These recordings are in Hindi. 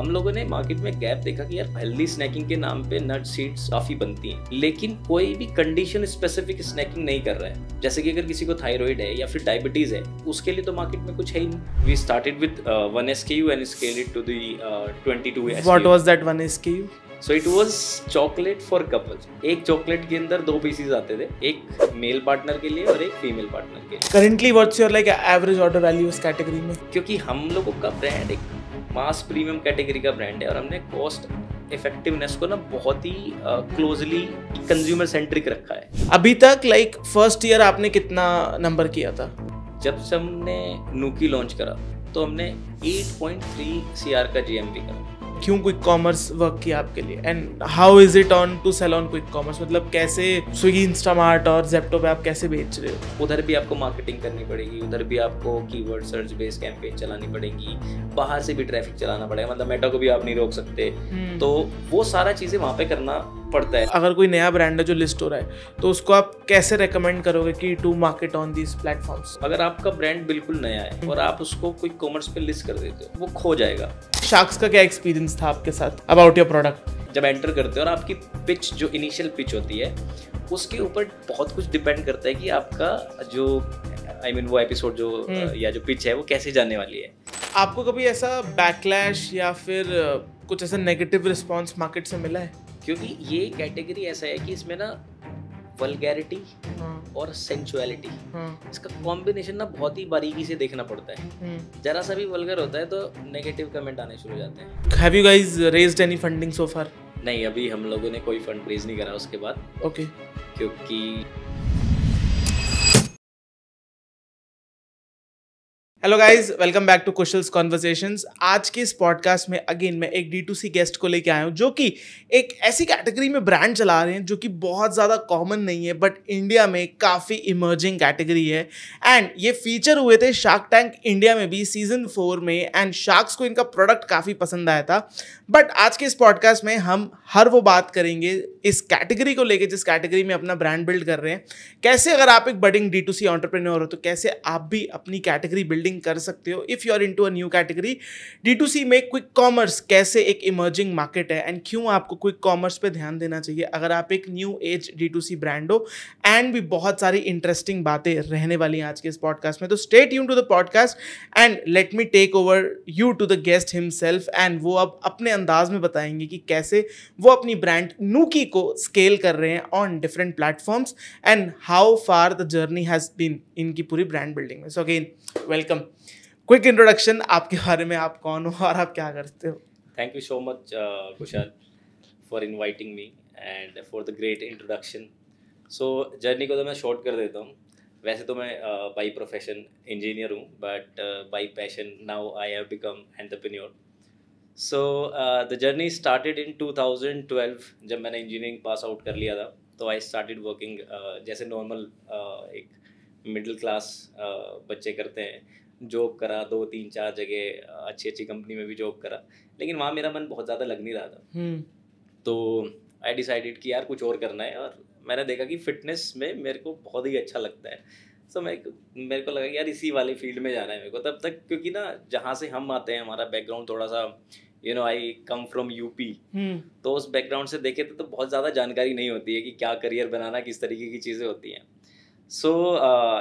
हम लोगों ने मार्केट में गैप देखा कि यार हेल्दी स्नैकिंग के नाम पे नट सीड्स काफी बनती हैं, लेकिन कोई भी कंडीशन स्पेसिफिक स्नैकिंग नहीं कर रहा है। जैसे कि अगर किसी को थायराइड है या फिर डायबिटीज है, उसके लिए तो मार्केट में कुछ है ही नहीं। We started with 1 SKU and scaled it to the 22 SKU. What was that 1 SKU? So it was chocolate for couples. एक चॉकलेट के अंदर 2 पीसेस आते थे, एक मेल पार्टनर के लिए और एक फीमेल पार्टनर के लिए। Currently what's your like average order value इस कैटेगरी में? क्योंकि हम लोगों का ब्रांड एक मास प्रीमियम कैटेगरी का ब्रांड है और हमने कॉस्ट इफेक्टिवनेस को ना बहुत ही क्लोजली कंज्यूमर सेंट्रिक रखा है। अभी तक लाइक फर्स्ट ईयर आपने कितना नंबर किया था? जब से हमने नूकी लॉन्च करा तो हमने 8.3 CR का GMV करा। क्यों क्विक कॉमर्स वर्क किया आपके लिए and how is it on to sell on quick commerce? मतलब कैसे स्विगी, इंस्टामार्ट और जेप्टो पे आप कैसे बेच रहे हो? उधर भी आपको मार्केटिंग करनी पड़ेगी, उधर भी आपको कीवर्ड सर्च बेस्ड कैंपेन चलानी पड़ेगी, बाहर से भी ट्रैफिक चलाना पड़ेगा, मतलब मेटा को भी आप नहीं रोक सकते। तो वो सारा चीज़ें वहाँ पे करना पड़ता है। अगर कोई नया ब्रांड है जो लिस्ट हो रहा है तो उसको आप कैसे रेकमेंड करोगे कि to market on these platforms? अगर आपका ब्रांड बिल्कुल नया है और आप उसको क्विक कॉमर्स पे लिस्ट कर देते हो, वो खो जाएगा। शार्क्स का क्या एक्सपीरियंस था आपके साथ अबाउट योर प्रोडक्ट? जब एंटर करते हो और आपकी पिच जो इनिशियल पिच होती है उसके ऊपर बहुत कुछ डिपेंड करता है कि आपका जो वो एपिसोड जो या जो पिच है वो कैसे जाने वाली है। आपको कभी ऐसा बैकलैश या फिर कुछ ऐसा नेगेटिव रिस्पॉन्स मार्केट से मिला है? क्योंकि ये कैटेगरी ऐसा है कि इसमें ना वल्गैरिटी और सेंचुअलिटी, इसका कॉम्बिनेशन ना बहुत ही बारीकी से देखना पड़ता है। जरा सा भी वल्गर होता है तो नेगेटिव कमेंट आने शुरू हो जाते हैं। Have you guys raised any funding so far? नहीं, अभी हम लोगों ने कोई फंड रेज नहीं करा उसके बाद। ओके। क्योंकि hello guys, welcome back to Kushal's conversations. आज के इस पॉडकास्ट में अगेन मैं एक D2C गेस्ट को लेके आया हूँ जो कि एक ऐसी कैटेगरी में ब्रांड चला रहे हैं जो कि बहुत ज़्यादा कॉमन नहीं है बट इंडिया में काफ़ी इमर्जिंग कैटेगरी है। एंड ये फीचर हुए थे शार्क टैंक इंडिया में भी सीजन 4 में एंड शार्क्स को इनका प्रोडक्ट काफ़ी पसंद आया था। बट आज के इस पॉडकास्ट में हम हर वो बात करेंगे इस कैटेगरी को लेके जिस कैटेगरी में अपना ब्रांड बिल्ड कर रहे हैं। कैसे अगर आप एक बडिंग D2C एंटरप्रेन्योर हो तो कैसे आप भी अपनी कैटेगरी बिल्डिंग कर सकते हो if you are into a new category. D2C में क्विक कॉमर्स कैसे एक इमर्जिंग मार्केट है एंड क्यों आपको क्विक कॉमर्स पे ध्यान देना चाहिए अगर आप एक न्यू एज D2C ब्रांड हो। एंड भी बहुत सारी इंटरेस्टिंग बातें रहने वाली हैं आज के इस पॉडकास्ट में। तो stay tune to the podcast and let me take over you to the guest himself and वो अब अपने अंदाज में बताएंगे कि कैसे वो अपनी ब्रांड नूकी को स्केल कर रहे हैं on different platforms and how far the journey has been इनकी पूरी ब्रांड बिल्डिंग में। So again welcome. Quick introduction आपके बारे में, आप कौन हो और आप क्या करते हो? Thank you so much Kushal for inviting me and for the great introduction. So journey को तो मैं शॉर्ट कर देता हूँ। वैसे तो मैं बाई प्रोफेशन इंजीनियर हूँ but by passion now I have become entrepreneur. So the journey started in 2012 जब मैंने इंजीनियरिंग पास आउट कर लिया था। तो आई स्टार्टेड वर्किंग जैसे नॉर्मल एक मिडिल क्लास बच्चे करते हैं। जॉब करा 2-3-4 जगह, अच्छी अच्छी कंपनी में भी जॉब करा, लेकिन वहाँ मेरा मन बहुत ज़्यादा लग नहीं रहा था। तो आई डिसाइडेड कि यार कुछ और करना है और मैंने देखा कि फिटनेस में मेरे को बहुत ही अच्छा लगता है। सो मेरे को लगा कि यार इसी वाले फील्ड में जाना है मेरे को तब तक, क्योंकि ना जहाँ से हम आते हैं हमारा बैकग्राउंड थोड़ा सा आई कम फ्रॉम यूपी, तो उस बैकग्राउंड से देखे तो बहुत ज़्यादा जानकारी नहीं होती है कि क्या करियर बनाना, किस तरीके की चीज़ें होती हैं। सो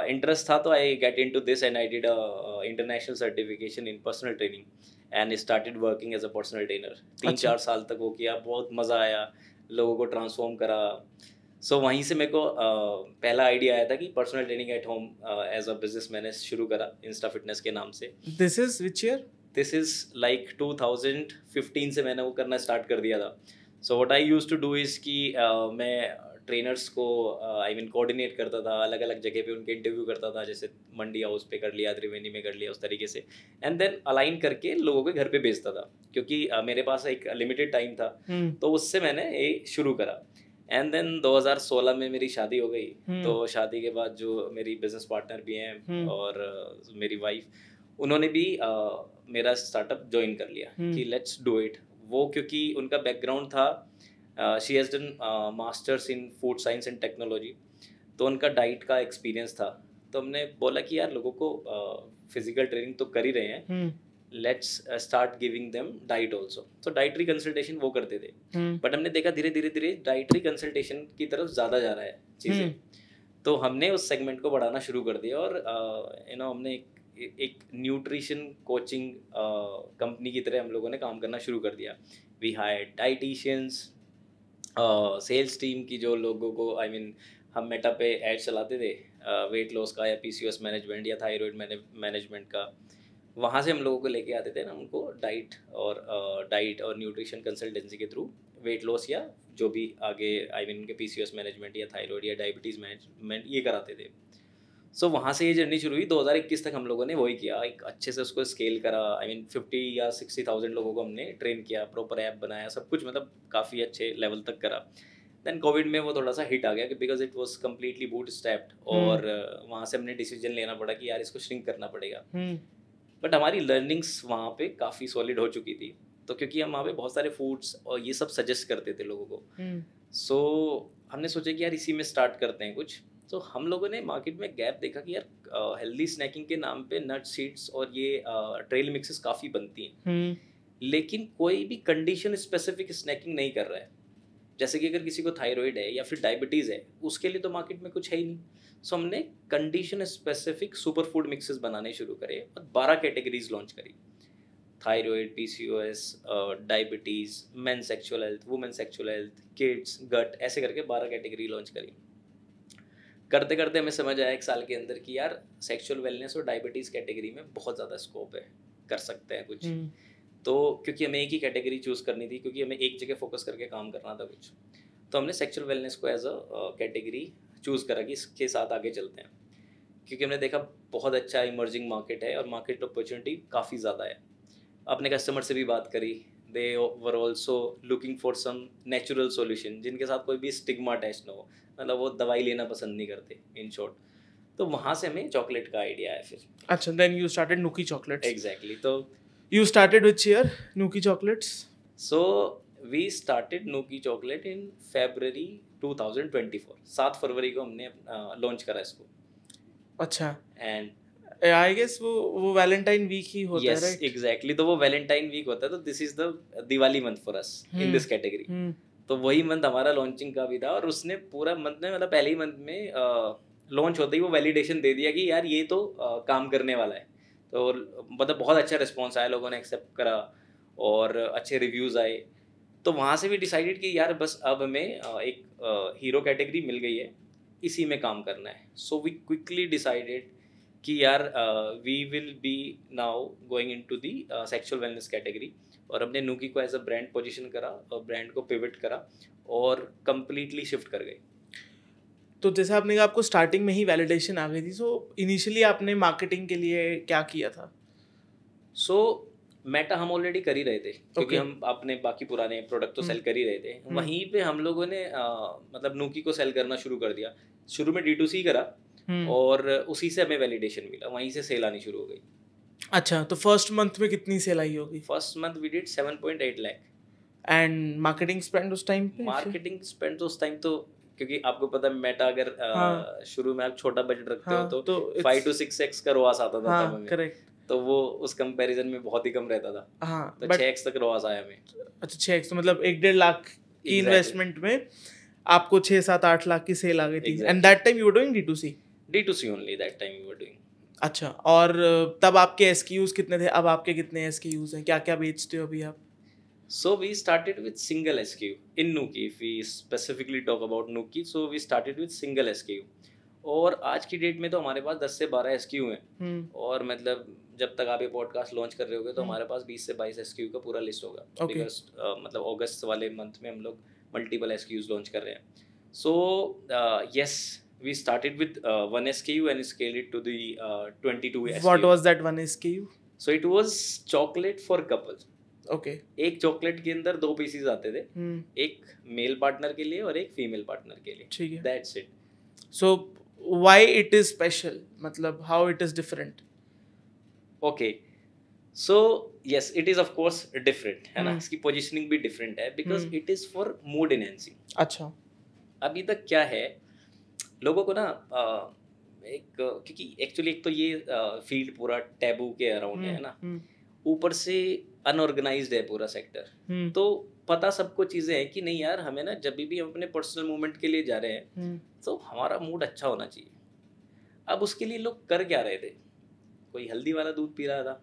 इंटरेस्ट था तो I get into this and I did international certification in personal training and started working as a personal trainer. 3-4 साल तक वो किया, बहुत मज़ा आया, लोगों को ट्रांसफॉर्म करा। सो वहीं से मेरे को पहला आइडिया आया था कि personal training at home as a business मैंने शुरू करा इंस्टा फिटनेस के नाम से। This is which year? This is like 2015 से मैंने वो करना स्टार्ट कर दिया था। So what I used to do is कि मैं ट्रेनर्स को कोऑर्डिनेट करता था, अलग अलग जगह पे उनके इंटरव्यू करता था, जैसे मंडी हाउस पे कर लिया, त्रिवेणी में कर लिया, उस तरीके से, एंड देन अलाइन करके लोगों के घर पे भेजता था क्योंकि मेरे पास एक लिमिटेड टाइम था। तो उससे मैंने ये शुरू करा एंड देन 2016 में मेरी शादी हो गई। तो शादी के बाद जो मेरी बिजनेस पार्टनर भी हैं और मेरी वाइफ, उन्होंने भी मेरा स्टार्टअप ज्वाइन कर लिया कि लेट्स डू इट। वो क्योंकि उनका बैकग्राउंड था, she has done masters in food science and technology, तो उनका डाइट का एक्सपीरियंस था। तो हमने बोला कि यार लोगों को फिजिकल ट्रेनिंग तो कर ही रहे हैं, let's start giving them diet also. तो डाइटरी कंसल्टेशन वो करते थे, बट हमने देखा धीरे धीरे धीरे डाइटरी कंसल्टेशन की तरफ ज़्यादा जा रहा है चीज़ें। तो हमने उस सेगमेंट को बढ़ाना शुरू कर दिया और हमने एक न्यूट्रिशन कोचिंग कंपनी की तरह हम लोगों ने काम करना शुरू कर दिया। We hired dietitians, sales team की जो लोगों को हम मेटा पे एड चलाते थे वेट लॉस का या पीसीओएस मैनेजमेंट या थायराइड मैनेजमेंट का, वहाँ से हम लोगों को लेके आते थे ना उनको डाइट और न्यूट्रिशन कंसल्टेंसी के थ्रू वेट लॉस या जो भी आगे उनके पीसीओएस मैनेजमेंट या थायराइड या डायबिटीज़ मैनेजमेंट ये कराते थे। सो वहाँ से ये जर्नी शुरू हुई। 2021 तक हम लोगों ने वही किया, एक अच्छे से उसको स्केल करा। 50 या 60,000 लोगों को हमने ट्रेन किया, प्रॉपर ऐप बनाया, सब कुछ मतलब काफ़ी अच्छे लेवल तक करा। देन कोविड में वो थोड़ा सा हिट आ गया because it was completely boot stepped, और वहाँ से हमने डिसीजन लेना पड़ा कि यार इसको श्रिंक करना पड़ेगा। बट हमारी लर्निंग्स वहाँ पे काफ़ी सॉलिड हो चुकी थी, तो क्योंकि हम वहाँ पे बहुत सारे फूड्स और ये सब सजेस्ट करते थे लोगों को, सो हमने सोचा कि यार इसी में स्टार्ट करते हैं कुछ। तो हम लोगों ने मार्केट में गैप देखा कि यार हेल्दी स्नैकिंग के नाम पे नट सीड्स और ये ट्रेल मिक्सेस काफ़ी बनती हैं, लेकिन कोई भी कंडीशन स्पेसिफिक स्नैकिंग नहीं कर रहा है। जैसे कि अगर किसी को थायराइड है या फिर डायबिटीज़ है, उसके लिए तो मार्केट में कुछ है ही नहीं। सो हमने condition specific super food mixes बनाने शुरू करे और 12 कैटेगरीज लॉन्च करी। Thyroid, PCOS, diabetes, men sexual health, women sexual health, kids, gut, ऐसे करके 12 कैटेगरी लॉन्च करी। करते करते हमें समझ आया 1 साल के अंदर कि यार सेक्सुअल वेलनेस और डायबिटीज़ कैटेगरी में बहुत ज़्यादा स्कोप है, कर सकते हैं कुछ। तो क्योंकि हमें एक ही कैटेगरी चूज़ करनी थी, क्योंकि हमें एक जगह फोकस करके काम करना था कुछ, तो हमने सेक्सुअल वेलनेस को एज अ कैटेगरी चूज़ करा कि इसके साथ आगे चलते हैं। क्योंकि हमने देखा बहुत अच्छा इमर्जिंग मार्केट है और मार्केट अपॉर्चुनिटी काफ़ी ज़्यादा है। अपने कस्टमर से भी बात करी, they were also looking for some natural solution जिनके साथ कोई भी स्टिग्मा अटैच ना हो, मतलब वो दवाई लेना पसंद नहीं करते इन शॉर्ट। तो वहाँ से हमें चॉकलेट का आइडिया आया फिर। अच्छा, then you started Nuki chocolates. Exactly. तो you started which year Nuki chocolates? So we started Nuki chocolate in February 2024। 7 फरवरी को हमने लॉन्च करा इसको। अच्छा, एंड आई गेस वो वैलेंटाइन वीक ही होता है, यस राइट? एग्जैक्टली, तो वो वैलेंटाइन वीक होता है, तो this is the Diwali month for us in this category. तो वही मंथ हमारा लॉन्चिंग का भी था, और उसने पूरा मंथ में मतलब पहले ही मंथ में लॉन्च होते ही वो वैलिडेशन दे दिया कि यार ये तो काम करने वाला है। तो मतलब बहुत अच्छा रिस्पॉन्स आया, लोगों ने एक्सेप्ट करा और अच्छे रिव्यूज़ आए। तो वहाँ से भी डिसाइडेड कि यार बस अब हमें एक हीरो कैटेगरी मिल गई है, इसी में काम करना है। सो वी क्विकली डिसाइडेड कि यार we will be now going into the sexual wellness category, और हमने नुकी को एज अ ब्रांड पोजीशन करा और ब्रांड को पिवट करा और कंप्लीटली शिफ्ट कर गए। तो जैसे आपने कहा आपको स्टार्टिंग में ही वैलिडेशन आ गई थी, सो इनिशियली आपने मार्केटिंग के लिए क्या किया था? सो मेटा हम ऑलरेडी कर ही रहे थे, क्योंकि हम अपने बाकी पुराने प्रोडक्ट तो सेल कर ही रहे थे। वहीं पे हम लोगों ने मतलब नुकी को सेल करना शुरू कर दिया। शुरू में D2C करा और उसी से हमें वैलिडेशन मिला, वहीं से सेल आनी शुरू हो गई। अच्छा, तो फर्स्ट मंथ में कितनी सेल आई होगी? First month we did 7.8 lakh. And marketing spend उस टाइम पे? मार्केटिंग स्पेंड तो उस टाइम तो, क्योंकि आपको पता है मेटा अगर शुरू में आप छोटा बजट रखते हो तो 5 to 6x का रोआस आता था तब हमें। करेक्ट। तो वो उस कंपैरिजन में बहुत ही कम रहता था। हाँ, तो 6x तक रोआस आया हमें। अच्छा, 6x, तो मतलब 1-1.5 लाख की इन्वेस्टमेंट में आपको 6-7-8 लाख की सेल आ गई थी। And that time you were doing D2C? D2C only that time we were doing. अच्छा, और तब आपके SKUs कितने थे? अब आपके कितने SKUs हैं? क्या क्या बेचते हो अभी आप? So we started with single SKU in Nuki. If we specifically talk about Nuki, so we started with single SKU. और आज की डेट में तो हमारे पास 10 से 12 SKU हैं। और मतलब जब तक आप ये पॉडकास्ट लॉन्च कर रहे होगे तो हमारे पास 20 से 22 SKU का पूरा लिस्ट होगा। बिकॉज मतलब अगस्त वाले मंथ में हम लोग मल्टीपल SKUs लॉन्च कर रहे हैं। So yes, we started with 1 SKU and scaled it to the 22 SKU. What was that 1 SKU? So it was chocolate for couple. Okay. एक चॉकलेट के अंदर 2 पीसेस आते थे, एक मेल पार्टनर के लिए और एक फीमेल पार्टनर के लिए। ठीक है। That's it. So why it is special, मतलब how it is different? Okay, so yes it is of course different, है ना। इसकी पोजीशनिंग भी डिफरेंट है because it is for mood enhancing. अच्छा। अभी तक क्या है, लोगों को ना क्योंकि एक्चुअली एक तो ये फील्ड पूरा टैबू के अराउंड है ना। ऊपर से अनऑर्गेनाइज्ड है पूरा सेक्टर। तो पता सबको चीज़ें हैं कि नहीं यार, हमें ना जब भी हम अपने पर्सनल मूवमेंट के लिए जा रहे हैं तो हमारा मूड अच्छा होना चाहिए। अब उसके लिए लोग कर क्या रहे थे? कोई हल्दी वाला दूध पी रहा था,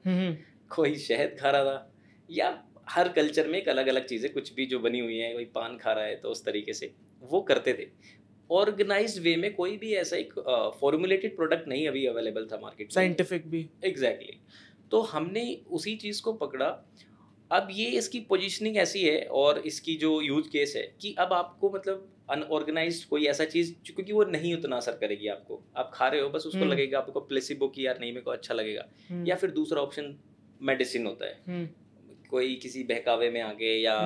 कोई शहद खा रहा था, या हर कल्चर में एक अलग अलग चीज़ें कुछ भी जो बनी हुई हैं, कोई पान खा रहा है तो उस तरीके से वो करते थे। ऑर्गेनाइज्ड वे में कोई भी ऐसा एक फॉर्मुलेटेड प्रोडक्ट नहीं अभी अवेलेबल था मार्केट में, साइंटिफिक भी। एग्जैक्टली। तो हमने उसी चीज़ को पकड़ा। अब ये इसकी पोजीशनिंग ऐसी है और इसकी जो यूज केस है कि अब आपको मतलब अनऑर्गेनाइज्ड कोई ऐसा चीज़, क्योंकि वो नहीं उतना असर करेगी आपको, आप खा रहे हो बस उसको लगेगा आपको प्लेसिबो की यार नहीं मेरे को अच्छा लगेगा, या फिर दूसरा ऑप्शन मेडिसिन होता है। कोई किसी बहकावे में आके या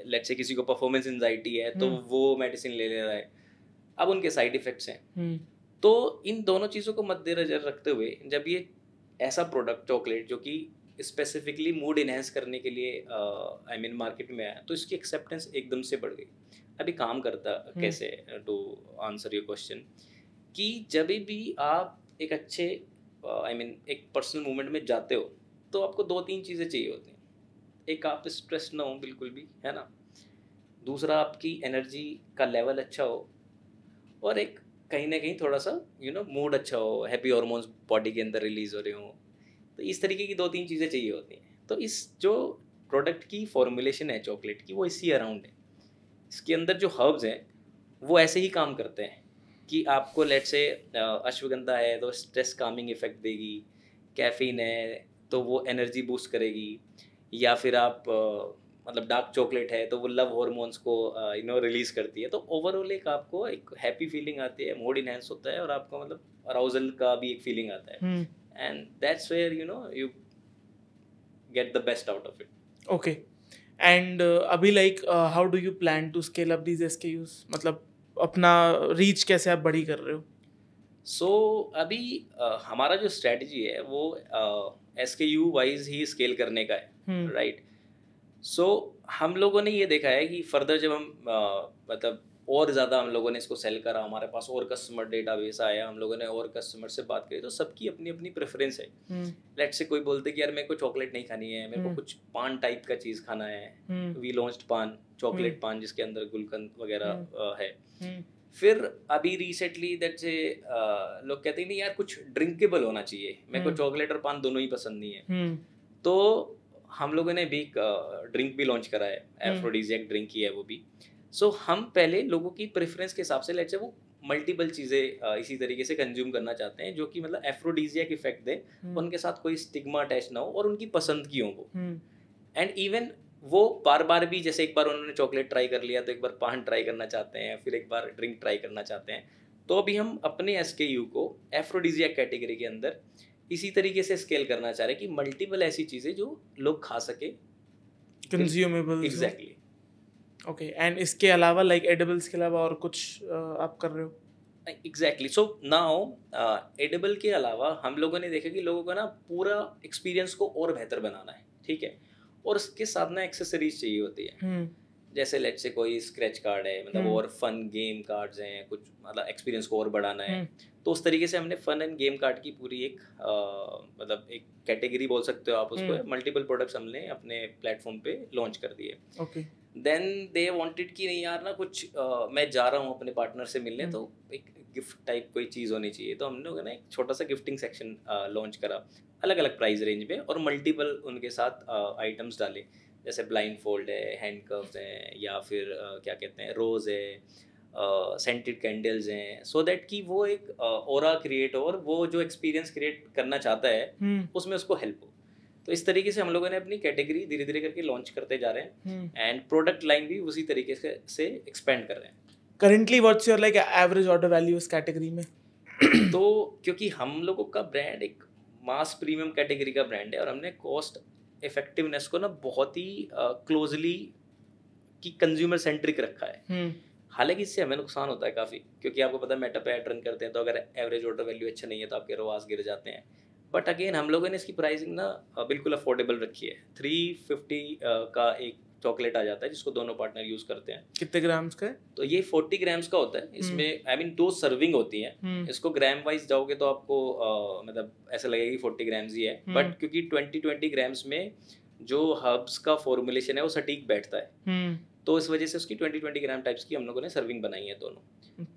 लेट्स से किसी को परफॉर्मेंस एंजाइटी है तो वो मेडिसिन ले रहा है, अब उनके साइड इफेक्ट्स हैं। तो इन दोनों चीज़ों को मद्देनजर रखते हुए जब ये ऐसा प्रोडक्ट चॉकलेट जो कि स्पेसिफिकली मूड इनहेंस करने के लिए आई मीन मार्केट में आया, तो इसकी एक्सेप्टेंस एकदम से बढ़ गई। अभी काम करता कैसे, टू आंसर योर क्वेश्चन, कि जब भी आप एक अच्छे आई मीन एक पर्सनल मूवमेंट में जाते हो तो आपको 2-3 चीज़ें चाहिए होती हैं। एक, आप स्ट्रेस ना हो बिल्कुल भी, है ना। दूसरा, आपकी एनर्जी का लेवल अच्छा हो, और एक कहीं ना कहीं थोड़ा सा मूड अच्छा हो, हैप्पी हार्मोन्स बॉडी के अंदर रिलीज हो रहे हो। तो इस तरीके की 2-3 चीज़ें चाहिए होती हैं। तो इस जो प्रोडक्ट की फॉर्मुलेशन है चॉकलेट की, वो इसी अराउंड है। इसके अंदर जो हर्ब्स हैं वो ऐसे ही काम करते हैं कि आपको लेट से अश्वगंधा है तो स्ट्रेस कामिंग इफेक्ट देगी, कैफीन है तो वो एनर्जी बूस्ट करेगी, या फिर आप मतलब डार्क चॉकलेट है तो वो लव हार्मोन्स को रिलीज करती है। तो ओवरऑल एक आपको एक हैप्पी फीलिंग आती है, मूड इनहेंस होता है, और आपको मतलब अराउजल का भी एक फीलिंग आता है, and that's where you get the best out of it. Okay, and अभी like how do you plan to scale up these SKUs, मतलब अपना रीच कैसे आप बड़ी कर रहे हो? सो अभी हमारा जो स्ट्रेटजी है वो SKU वाइज ही स्केल करने का है, राइट। सो हम लोगों ने ये देखा है कि फर्दर जब हम मतलब और ज़्यादा हम लोगों ने इसको सेल करा, हमारे पास और कस्टमर डेटाबेस आया, हम लोगों ने और कस्टमर से बात करी, तो सबकी अपनी अपनी प्रेफरेंस है। लेट्स से कोई बोलते कि यार मेरे को चॉकलेट नहीं खानी है, मेरे को कुछ पान टाइप का चीज़ खाना है, वी लॉन्च्ड पान, चॉकलेट पान जिसके अंदर गुलकंद वगैरह है। फिर अभी रिसेंटली दैट से लोग कहते हैं नहीं यार कुछ ड्रिंकेबल होना चाहिए, मेरे को चॉकलेट और पान दोनों ही पसंद नहीं है। तो हम लोगों ने भी एक ड्रिंक भी लॉन्च करा है, एफ्रोडीजियक ड्रिंक ही है वो भी। सो हम पहले लोगों की प्रेफरेंस के हिसाब से लेट्स से वो मल्टीपल चीज़ें इसी तरीके से कंज्यूम करना चाहते हैं जो कि मतलब एफ्रोडीजियक इफेक्ट दे, उनके साथ कोई स्टिग्मा अटैच ना हो और उनकी पसंद की हो वो। एंड इवन वो बार बार भी, जैसे एक बार उन्होंने चॉकलेट ट्राई कर लिया तो एक बार पान ट्राई करना चाहते हैं, फिर एक बार ड्रिंक ट्राई करना चाहते हैं। तो अभी हम अपने SKU को एफ्रोडीजियक कैटेगरी के अंदर इसी तरीके से स्केल करना चाह रहे हैं कि मल्टीपल ऐसी चीज़ें जो लोग खा सके, कंज्यूमेबल। एग्जैक्टली। ओके, एंड इसके अलावा लाइक एडिबल्स के अलावा और कुछ आप कर रहे हो? एग्जैक्टली। सो नाउ एडिबल के अलावा हम लोगों ने देखा कि लोगों का ना पूरा एक्सपीरियंस को और बेहतर बनाना है, ठीक है, और उसके साथ ना एक्सेसरीज चाहिए होती है। जैसे लेट्स से कोई स्क्रैच कार्ड है, मतलब और फन गेम कार्ड्स हैं, कुछ मतलब एक्सपीरियंस को और बढ़ाना है, तो उस तरीके से हमने फन एंड गेम कार्ड की पूरी एक मतलब एक कैटेगरी बोल सकते हो आप उसको, मल्टीपल प्रोडक्ट्स हमने अपने प्लेटफॉर्म पे लॉन्च कर दिए। ओके, देन दे वांटेड कि नहीं यार ना कुछ मैं जा रहा हूँ अपने पार्टनर से मिलने, तो एक गिफ्ट टाइप कोई चीज़ होनी चाहिए, तो हम लोग ना एक छोटा सा गिफ्टिंग सेक्शन लॉन्च करा अलग अलग प्राइस रेंज में, और मल्टीपल उनके साथ आइटम्स डाले, जैसे ब्लाइंड फोल्ड है, हैंडकफ्स हैं, या फिर क्या कहते हैं रोज़ है, सेंटेड कैंडल्स हैं, सो दैट कि वो एक ऑरा क्रिएट हो और वो जो एक्सपीरियंस क्रिएट करना चाहता है उसमें उसको हेल्प हो। तो इस तरीके से हम लोगों ने अपनी कैटेगरी धीरे धीरे करके लॉन्च करते जा रहे हैं, एंड प्रोडक्ट लाइन भी उसी तरीके से एक्सपेंड कर रहे हैं। Currently what's your like average order value इस कैटेगरी में? तो क्योंकि हम लोगों का ब्रांड एक मास प्रीमियम कैटेगरी का ब्रांड है, और हमने कॉस्ट इफेक्टिवनेस को ना बहुत ही क्लोजली की कंज्यूमर सेंट्रिक रखा है। हालांकि इससे हमें नुकसान होता है काफ़ी, क्योंकि आपको पता है मेटा पे ऐड रन करते हैं, तो अगर एवरेज ऑर्डर वैल्यू अच्छा नहीं है तो आपके रवाज गिर जाते हैं। बट अगेन हम लोगों ने इसकी प्राइसिंग ना बिल्कुल अफोर्डेबल रखी है। 350 का एक चॉकलेट आ जाता है जिसको दोनों पार्टनर यूज करते हैं। कितने ग्राम्स का है? तो ये 40 ग्राम्स का होता है। इसमें आई मीन 2 सर्विंग होती है। इसको ग्राम वाइज जाओगे तो आपको मतलब ऐसा लगेगा कि 40 ग्राम्स ही है, बट क्योंकि 20 ग्राम्स में जो हर्ब्स का फॉर्मुलेशन है वो सटीक बैठता है, तो इस वजह से उसकी 20 ग्राम टाइप्स की हम लोगों ने सर्विंग बनाई है दोनों।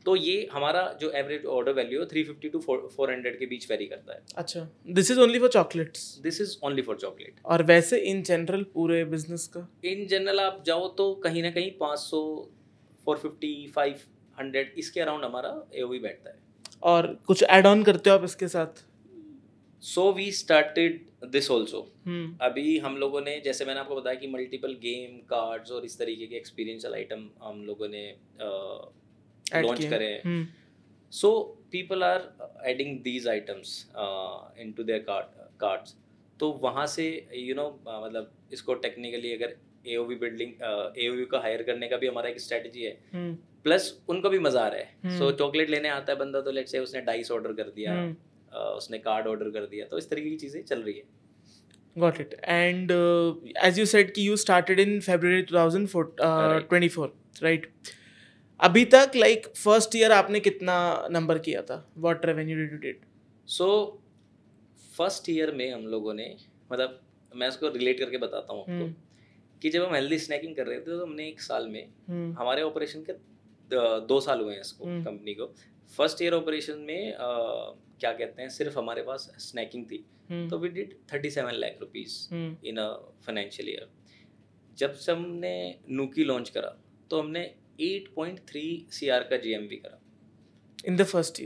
तो ये हमारा जो एवरेज ऑर्डर वैल्यू है 350 टू 400 के बीच वेरी करता है। अच्छा, this is only for chocolates? This is only for chocolate. और वैसे इन जनरल पूरे बिजनेस का? इन जनरल आप जाओ तो कहीं ना कहीं 500, 450, 500 इसके अराउंड हमारा एओवी बैठता है। और कुछ ऐड ऑन करते हो आप इसके साथ? So we started this also. अभी हम लोगों ने, जैसे मैंने आपको बताया कि मल्टीपल गेम कार्ड्स और इस तरीके के एक्सपीरियंशियल आइटम हम लोगों ने लॉन्च करे हैं। So people are adding these items into their carts. तो वहाँ से मतलब इसको टेक्निकली अगर एओवी बिल्डिंग, एओवी को हायर करने का भी हमारा एक स्ट्रेटजी है, प्लस उनको भी मजा आ रहा है। सो चॉकलेट लेने आता है बंदा, तो लेट्स से उसने डाइस ऑर्डर कर दिया, उसने कार्ड ऑर्डर कर दिया, तो इस तरीके की चीज़ें चल रही है। Got it. And as you said कि you started in February 2024, right? अभी तक like first year आपने कितना नंबर किया था? What revenue did you did? So first year में हम लोगों ने, मतलब मैं इसको रिलेट करके बताता हूँ आपको, कि जब हम हेल्दी स्नैकिंग कर रहे थे तो हमने एक साल में, हमारे ऑपरेशन के 2 साल हुए हैं इसको कंपनी को। फर्स्ट ईयर ऑपरेशन में क्या कहते हैं, सिर्फ हमारे पास स्नैकिंग थी, तो we did 37 lakh rupees in a financial year. जब से हमने नूकी लॉन्च करा तो हमने 8.3 CR का GMV करा इन द फर्स्ट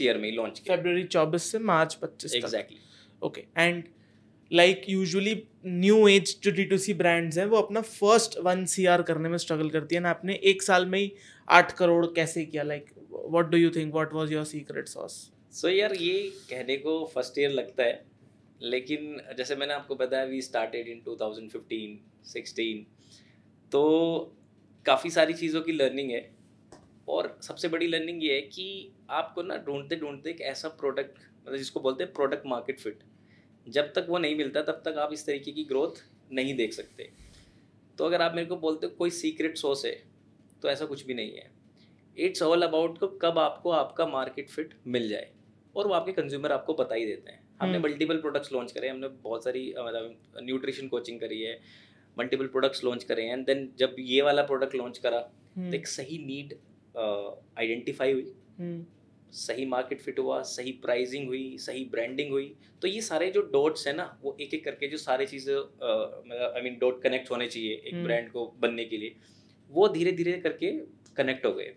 ईयर में ही लॉन्च किया, फरवरी 24 से मार्च 25 exactly. Okay. And like usually new age जो D2C ब्रांड्स हैं वो अपना फर्स्ट 1 CR करने में स्ट्रगल करती है ना, आपने एक साल में ही 8 करोड़ कैसे किया? Like what do you think, what was your secret sauce? So यार ये कहने को फर्स्ट ईयर लगता है, लेकिन जैसे मैंने आपको बताया वी स्टार्टेड इन 2015-16, तो काफ़ी सारी चीज़ों की लर्निंग है। और सबसे बड़ी लर्निंग ये है कि आपको ना ढूंढते ढूंढते एक ऐसा प्रोडक्ट, मतलब जिसको बोलते हैं प्रोडक्ट मार्केट फिट, जब तक वो नहीं मिलता तब तक आप इस तरीके की ग्रोथ नहीं देख सकते। तो अगर आप मेरे को बोलते हो कोई सीक्रेट सॉस है, तो ऐसा कुछ भी नहीं है। इट्स ऑल अबाउट को कब आपको आपका मार्केट फिट मिल जाए, और वो आपके कंज्यूमर आपको बता ही देते हैं। हमने मल्टीपल प्रोडक्ट्स लॉन्च करे, हमने बहुत सारी मतलब न्यूट्रिशन कोचिंग करी है, मल्टीपल प्रोडक्ट्स लॉन्च करे हैं, एंड देन जब ये वाला प्रोडक्ट लॉन्च करा तो एक सही नीड आइडेंटिफाई हुई, सही मार्केट फिट हुआ, सही प्राइसिंग हुई, सही ब्रांडिंग हुई। तो ये सारे जो डॉट्स है ना, वो एक एक करके जो सारी चीज़ें आई मीन डॉट कनेक्ट होने चाहिए एक ब्रांड को बनने के लिए, वो धीरे धीरे करके कनेक्ट हो गए,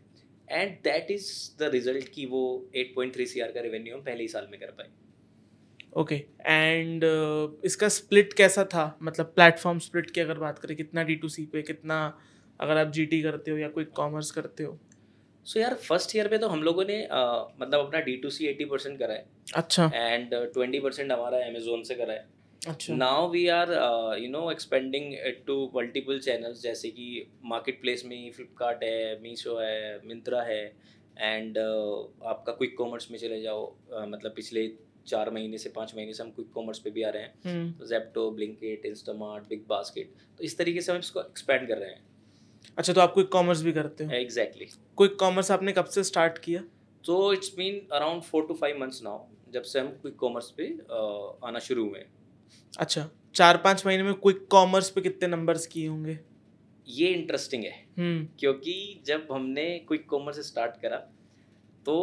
and that is the result कि वो 8.3 CR का रेवेन्यू हम पहले ही साल में कर पाए। ओके। एंड इसका स्प्लिट कैसा था, मतलब प्लेटफॉर्म स्प्लिट की अगर बात करें, कितना D2C पे, कितना अगर आप GT करते हो या कोई कॉमर्स करते हो? सो यार फर्स्ट ईयर पे तो हम लोगों ने मतलब अपना D2C 80% करा है। अच्छा। एंड 20% हमारा अमेजोन से करा है। अच्छा। Now we are expanding to multiple channels, जैसे कि मार्केट प्लेस में फ्लिपकार्ट है, मीशो है, मिंत्रा है, एंड आपका क्विक कॉमर्स में चले जाओ, मतलब पिछले 4 महीने से 5 महीने से हम क्विक कॉमर्स पे भी आ रहे हैं। तो Zepto, Blinkit, Instamart, big basket, तो इस तरीके से हम इसको एक्सपेंड कर रहे हैं। अच्छा, तो आप क्विक कॉमर्स भी करते हो? एग्जैक्टली। क्विक कॉमर्स आपने कब से स्टार्ट किया? तो it's been around 4 to 5 months now, जब से हम क्विक कॉमर्स पे आना शुरू हुए। अच्छा, 4-5 महीने में क्विक कॉमर्स पे कितने नंबर्स किए होंगे? ये इंटरेस्टिंग है, क्योंकि जब हमने क्विक कॉमर्स स्टार्ट करा तो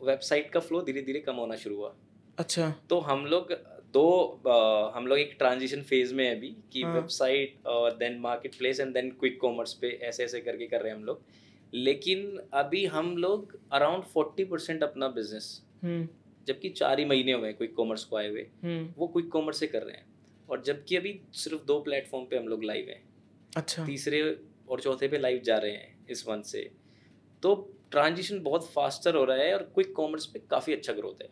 वेबसाइट का फ्लो धीरे धीरे कम होना शुरू हुआ। अच्छा। तो हम लोग एक ट्रांजिशन फेज में है अभी, कि वेबसाइट और then market place and then quick commerce पे ऐसे ऐसे करके कर रहे हैं हम लोग। लेकिन अभी हम लोग अराउंड 40% अपना बिजनेस, जबकि 4 ही महीने हुए क्विक कॉमर्स को आए हुए, वो क्विक कॉमर्स से कर रहे हैं। और जबकि अभी सिर्फ 2 प्लेटफॉर्म पे हम लोग लाइव हैं। अच्छा। तीसरे और चौथे पे लाइव जा रहे हैं इस मंथ से। तो ट्रांजिशन बहुत फास्टर हो रहा है और क्विक कॉमर्स पे काफ़ी अच्छा ग्रोथ है।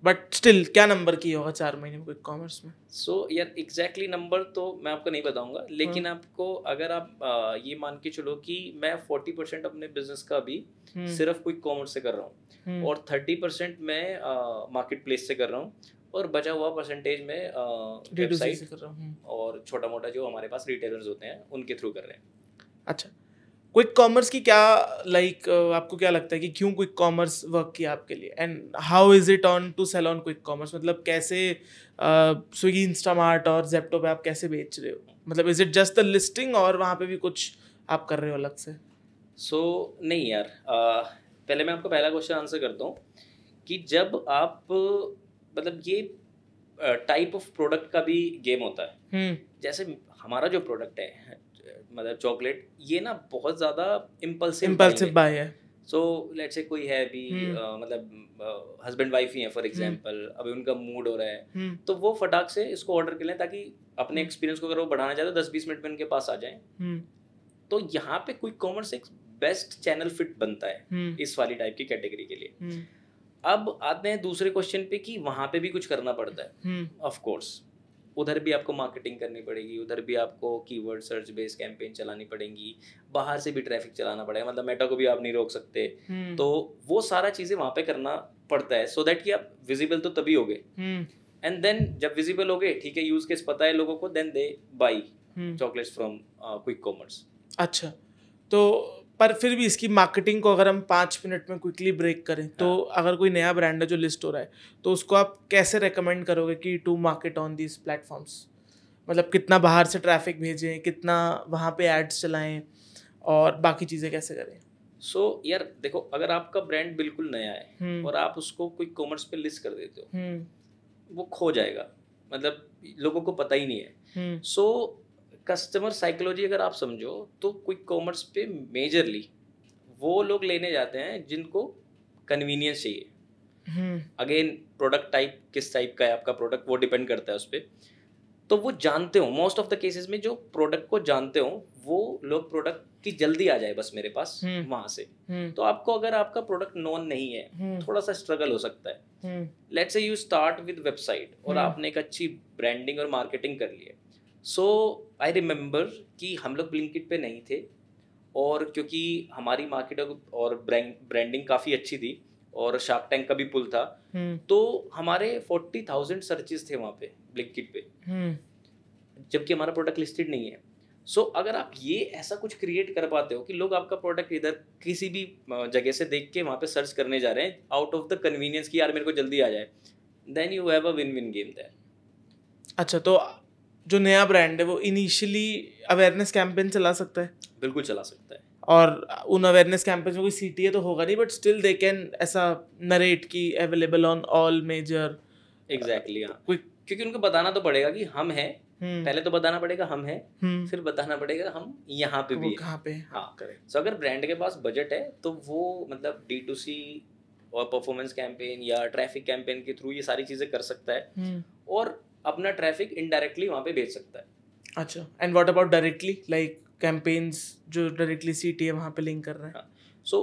बट स्टिल क्या नंबर किया होगा 4 महीने में क्विक कॉमर्स में? सो यार एग्जैक्टली नंबर तो मैं आपको नहीं बताऊंगा, लेकिन आपको अगर आप ये मान के चलो कि मैं 40% अपने बिजनेस का अभी सिर्फ क्विक कॉमर्स से कर रहा हूँ, और 30% मैं मार्केट प्लेस से कर रहा हूँ, और बचा हुआ परसेंटेज में D2C वेबसाइट से कर रहा हूँ। और छोटा मोटा जो हमारे पास रिटेलर्स होते हैं उनके थ्रू कर रहे हैं। अच्छा, क्विक कॉमर्स की क्या आपको क्या लगता है कि क्यों क्विक कॉमर्स वर्क किया आपके लिए, and how is it on to sell on quick commerce? मतलब कैसे स्विगी, इंस्टामार्ट और जेप्टो पे आप कैसे बेच रहे हो? मतलब is it just the listing और वहाँ पे भी कुछ आप कर रहे हो अलग से? नहीं यार, पहले मैं आपको पहला क्वेश्चन आंसर करता हूँ कि जब आप मतलब ये टाइप ऑफ प्रोडक्ट का भी गेम होता है। जैसे हमारा जो प्रोडक्ट है मतलब चॉकलेट, ये ना बहुत ज़्यादा इम्पल्सिव बाय है। सो लेट्स से कोई है अभी मतलब हस्बैंड वाइफ ही है फॉर एग्जांपल, अभी उनका मूड हो रहा है तो वो फटाक से इसको ऑर्डर कर लें ताकि अपने एक्सपीरियंस को अगर वो बढ़ाना चाहे तो 10-20 मिनट में उनके पास आ जाए। तो यहाँ पे क्विक कॉमर्स एक बेस्ट चैनल फिट बनता है इस वाली टाइप की कैटेगरी के लिए। अब आते हैं दूसरे क्वेश्चन पे कि वहाँ पे भी कुछ करना पड़ता है। ऑफ कोर्स उधर भी आपको मार्केटिंग करनी पड़ेगी, उधर भी आपको कीवर्ड सर्च बेस कैंपेन चलानी पड़ेंगी, बाहर से भी ट्रैफिक चलाना पड़ेगा, मतलब मेटा को भी आप नहीं रोक सकते। तो वो सारा चीज़ें वहाँ पे करना पड़ता है सो दैट कि आप विजिबल तो तभी होगे। एंड देन जब विजिबल हो गए, ठीक है, यूज केस पता है लोगों को, then they buy chocolates from quick commerce. अच्छा, तो पर फिर भी इसकी मार्केटिंग को अगर हम 5 मिनट में क्विकली ब्रेक करें तो अगर कोई नया ब्रांड है जो लिस्ट हो रहा है तो उसको आप कैसे रेकमेंड करोगे कि to market on these platforms? मतलब कितना बाहर से ट्रैफिक भेजें, कितना वहाँ पे एड्स चलाएं और बाकी चीज़ें कैसे करें? यार देखो, अगर आपका ब्रांड बिल्कुल नया है और आप उसको क्विक कॉमर्स पे लिस्ट कर देते हो, वो खो जाएगा, मतलब लोगों को पता ही नहीं है। कस्टमर साइकोलॉजी अगर आप समझो तो क्विक कॉमर्स पे मेजरली वो लोग लेने जाते हैं जिनको कन्वीनियंस चाहिए। अगेन प्रोडक्ट टाइप, किस टाइप का है आपका प्रोडक्ट, वो डिपेंड करता है उस पर। तो वो जानते हो, मोस्ट ऑफ द केसेस में जो प्रोडक्ट को जानते हो वो लोग प्रोडक्ट की जल्दी आ जाए बस मेरे पास वहाँ से। तो आपको अगर आपका प्रोडक्ट नोन नहीं है, थोड़ा सा स्ट्रगल हो सकता है। Let's say you start with website और आपने एक अच्छी ब्रांडिंग और मार्केटिंग कर ली है। आई रिमेम्बर कि हम लोग ब्लिंकिट पे नहीं थे, और क्योंकि हमारी मार्केट और ब्रांडिंग काफ़ी अच्छी थी और शार्क टैंक का भी पुल था, तो हमारे 40,000 सर्चेस थे वहाँ पे ब्लिंकिट पे, जबकि हमारा प्रोडक्ट लिस्टेड नहीं है। अगर आप ये ऐसा कुछ क्रिएट कर पाते हो कि लोग आपका प्रोडक्ट इधर किसी भी जगह से देख के वहाँ पे सर्च करने जा रहे हैं आउट ऑफ द कन्वीनियंस कि यार मेरे को जल्दी आ जाए, then you have a win win game there. अच्छा, तो जो नया ब्रांड है वो इनिशियली अवेयरनेस कैंपेन चला सकता है? बिल्कुल चला सकता है। और उन अवेयरनेस कैंपेन में कोई सीटीए तो होगा नहीं, बट स्टिल दे कैन ऐसा नरेट की available on all major. Exactly, हाँ, क्योंकि उनको बताना तो पड़ेगा कि हम हैं, पहले तो बताना पड़ेगा हम हैं, फिर बताना पड़ेगा हम यहाँ पे भी कहाँ पे। हाँ, करेक्ट। अगर ब्रांड के पास बजट है तो वो मतलब D2C और परफॉर्मेंस कैंपेन या ट्रैफिक कैंपेन के थ्रू ये सारी चीज़ें कर सकता है और अपना ट्रैफिक इनडायरेक्टली वहाँ पे भेज सकता है। अच्छा, and what about directly, like campaigns जो डायरेक्टली सीटीए वहाँ पे लिंक कर रहे हैं?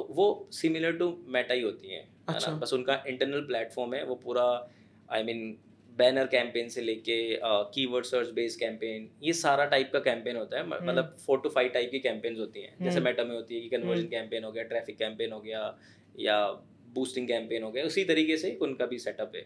वो सिमिलर टू मेटा ही होती हैं। अच्छा, बस उनका इंटरनल प्लेटफॉर्म है, वो पूरा बैनर कैंपेन से लेके कीवर्ड सर्च बेस्ड कैंपेन, ये सारा टाइप का कैंपेन होता है। मतलब 4 to 5 टाइप की कैंपेन्स होती हैं, जैसे मेटा में होती है कि कन्वर्जन कैंपेन हो गया, ट्रैफिक कैंपेन हो गया या बूस्टिंग कैंपेन हो गया, उसी तरीके से उनका भी सेटअप है।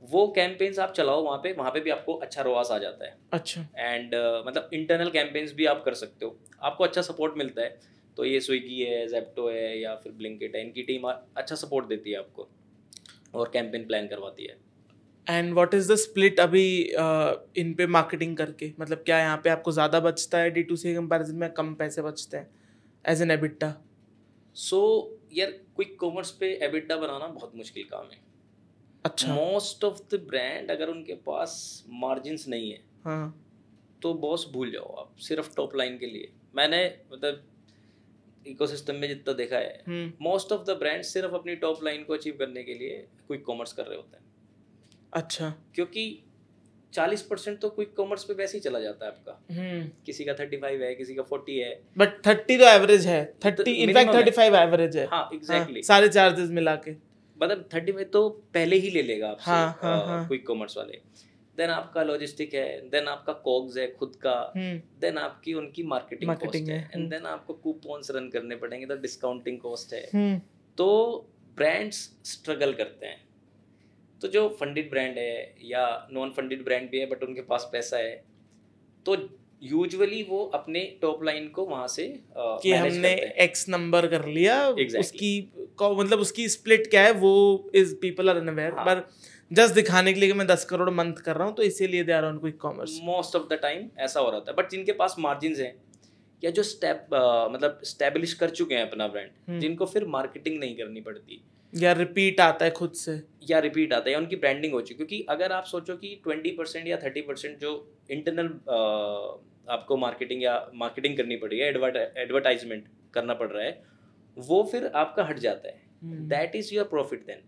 वो कैंपेन्स आप चलाओ वहाँ पे भी आपको अच्छा रोआस आ जाता है। अच्छा, एंड मतलब इंटरनल कैंपेन्स भी आप कर सकते हो, आपको अच्छा सपोर्ट मिलता है। तो ये स्विगी है, जेप्टो है या फिर ब्लिंकिट है, इनकी टीम अच्छा सपोर्ट देती है आपको और कैंपेन प्लान करवाती है। And what is the split अभी इन पे मार्केटिंग करके? मतलब क्या यहाँ पे आपको ज़्यादा बचता है D2C के कंपैरिजन में, कम पैसे बचते हैं एज एन एबिटा? यार क्विक कॉमर्स पे एबिटा बनाना बहुत मुश्किल काम है। अच्छा, मोस्ट ऑफ द ब्रांड अगर उनके पास मार्जिन्स नहीं है, हाँ, तो बॉस भूल जाओ आप, सिर्फ टॉप लाइन के लिए। मैंने मतलब इकोसिस्टम में जितना देखा है, मोस्ट ऑफ द ब्रांड सिर्फ अपनी टॉप लाइन को अचीव करने के लिए क्विक कॉमर्स कर रहे होते हैं। अच्छा, क्योंकि 40% तो क्विक कॉमर्स पे वैसे ही चला जाता है आपका। किसी का 35 है, किसी का 40 है, बट 30 तो एवरेज है, 30 इनफैक्ट 35 एवरेज है। हाँ, एग्जैक्टली, सारे चार्जेस मिला के मतलब 35 तो पहले ही ले लेगा आपसे हाँ। क्विक कॉमर्स वाले। देन आपका लॉजिस्टिक है, देन आपका कॉग्स है खुद का, देन आपकी उनकी मार्केटिंग कॉस्ट है, एंड देन आपको कूपन्स रन करने पड़ेंगे, तो डिस्काउंटिंग कॉस्ट है। तो ब्रांड्स स्ट्रगल करते हैं तो जो फंडेड ब्रांड है या नॉन फंडेड ब्रांड भी है बट उनके पास पैसा है, तो यूजुअली वो अपने टॉप लाइन को वहाँ से कि मैनेज हमने करते हैं। एक्स नंबर कर लिया, Exactly. मतलब उसकी स्प्लिट क्या है वो इज पीपल आर अनअवेयर, हाँ। पर जस्ट दिखाने के लिए कि मैं 10 करोड़ मंथ कर रहा हूँ तो इसीलिए they are on quick commerce. Most of the time ऐसा हो रहा है, बट जिनके पास मार्जिन हैं या जो मतलब स्टैब्लिश कर चुके हैं अपना ब्रांड, जिनको फिर मार्केटिंग नहीं करनी पड़ती या रिपीट आता है खुद से, या रिपीट आता है या उनकी ब्रांडिंग हो चुकी, क्योंकि अगर आप सोचो कि 20% या 30% जो इंटरनल आपको मार्केटिंग करनी पड़ी है, एडवर्टाइजमेंट करना पड़ रहा है, वो फिर आपका हट जाता है। That is your profit then.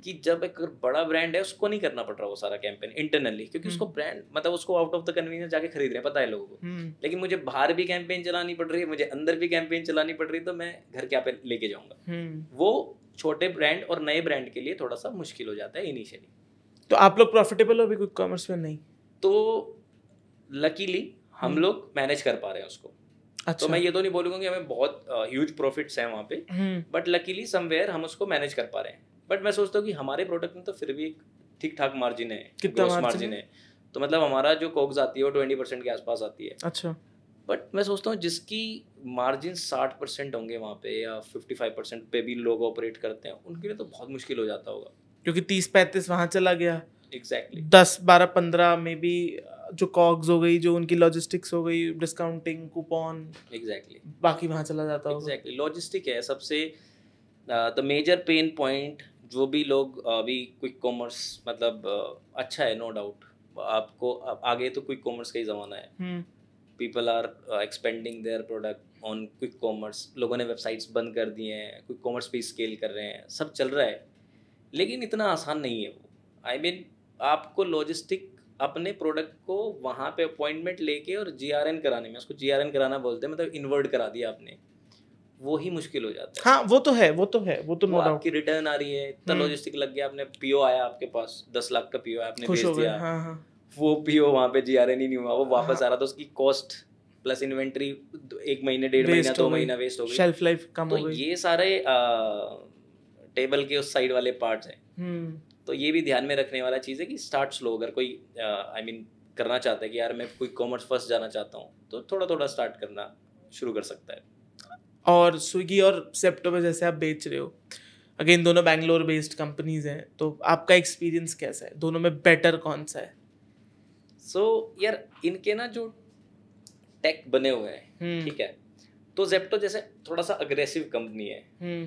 कि जब एक बड़ा ब्रांड है उसको नहीं करना पड़ रहा वो सारा कैंपेन इंटरनली, क्योंकि उसको ब्रांड मतलब उसको आउट ऑफ द कन्वीनियंस जाके खरीद रहे हैं, पता है लोगों को। लेकिन मुझे बाहर भी कैंपेन चलानी पड़ रही है, मुझे अंदर भी कैंपेन चलानी पड़ रही है, तो मैं घर क्या पे लेके जाऊंगा। वो छोटे ब्रांड और नए ब्रांड के लिए थोड़ा सा मुश्किल हो जाता है इनिशियली। तो आप लोग प्रॉफिटेबल हो अभी क्विक कॉमर्स में? नहीं, तो लकीली हम लोग मैनेज कर पा रहे हैं उसको। अच्छा। तो मैं ये तो नहीं बोलूँगा कि हमें बहुत ह्यूज प्रॉफिट्स हैं वहाँ पे, बट लकीली समवेयर हम उसको मैनेज कर पा रहे हैं। बट मैं सोचता हूँ कि हमारे प्रोडक्ट में तो फिर भी एक ठीक ठाक मार्जिन है, कितना मार्जिन है। तो मतलब हमारा जो कोग्स आती है वो 20% के आसपास आती है। अच्छा। बट मैं सोचता हूँ जिसकी मार्जिन 60% होंगे वहाँ पे या 55% पे भी लोग ऑपरेट करते हैं, उनके लिए तो बहुत मुश्किल हो जाता होगा, क्योंकि 30-35 वहाँ चला गया, एग्जैक्टली 10-12-15 में भी जो कॉग्स हो गई, जो उनकी लॉजिस्टिक्स हो गई, डिस्काउंटिंग, कूपन, एग्जैक्टली बाकी वहाँ चला जाता होगा। एग्जैक्टली लॉजिस्टिक है सबसे द मेजर पेन पॉइंट। जो भी लोग अभी क्विक कॉमर्स मतलब अच्छा है, नो डाउट, आपको आगे तो क्विक कॉमर्स का ही ज़माना है। People are expanding their product on quick commerce, लोगों ने वेबसाइट्स बंद कर दिए हैं, क्विक कॉमर्स पे स्केल कर रहे हैं, सब चल रहा है, लेकिन इतना आसान नहीं है वो। आई मीन आपको लॉजिस्टिक अपने प्रोडक्ट को वहाँ पे अपॉइंटमेंट लेके और GRN कराने में, उसको GRN कराना बोलते हैं, मतलब इन्वर्ट करा दिया आपने, वो ही मुश्किल हो जाता है। हाँ, वो तो नो डाउट। आपकी रिटर्न आ रही है, इतना लॉजिस्टिक लग गया, आपने PO आया आपके पास, 10 लाख का PO आपने भेज दिया, हाँ। वो PO वहाँ पे GRN ही नहीं हुआ, वो वापस आ रहा था, उसकी कॉस्ट प्लस इन्वेंट्री 1 महीने 1.5 महीना 2 महीना वेस्ट हो गई, शेल्फ लाइफ कम तो हो गई। ये सारे टेबल के उस साइड वाले पार्ट्स हैं। तो ये भी ध्यान में रखने वाला चीज़ है कि स्टार्ट स्लो। अगर कोई आई मीन करना चाहता है कि यार मैं कोई कॉमर्स फर्स्ट जाना चाहता हूँ, तो थोड़ा थोड़ा स्टार्ट करना शुरू कर सकता है। और स्विगी और जेप्टो में जैसे आप बेच रहे हो, अगेन दोनों बैंगलोर बेस्ड कंपनीज हैं, तो आपका एक्सपीरियंस कैसा है? दोनों में बेटर कौन सा है? सो यार इनके ना जो टेक बने हुए हैं, ठीक है, तो जेप्टो जैसे थोड़ा सा अग्रेसिव कंपनी है,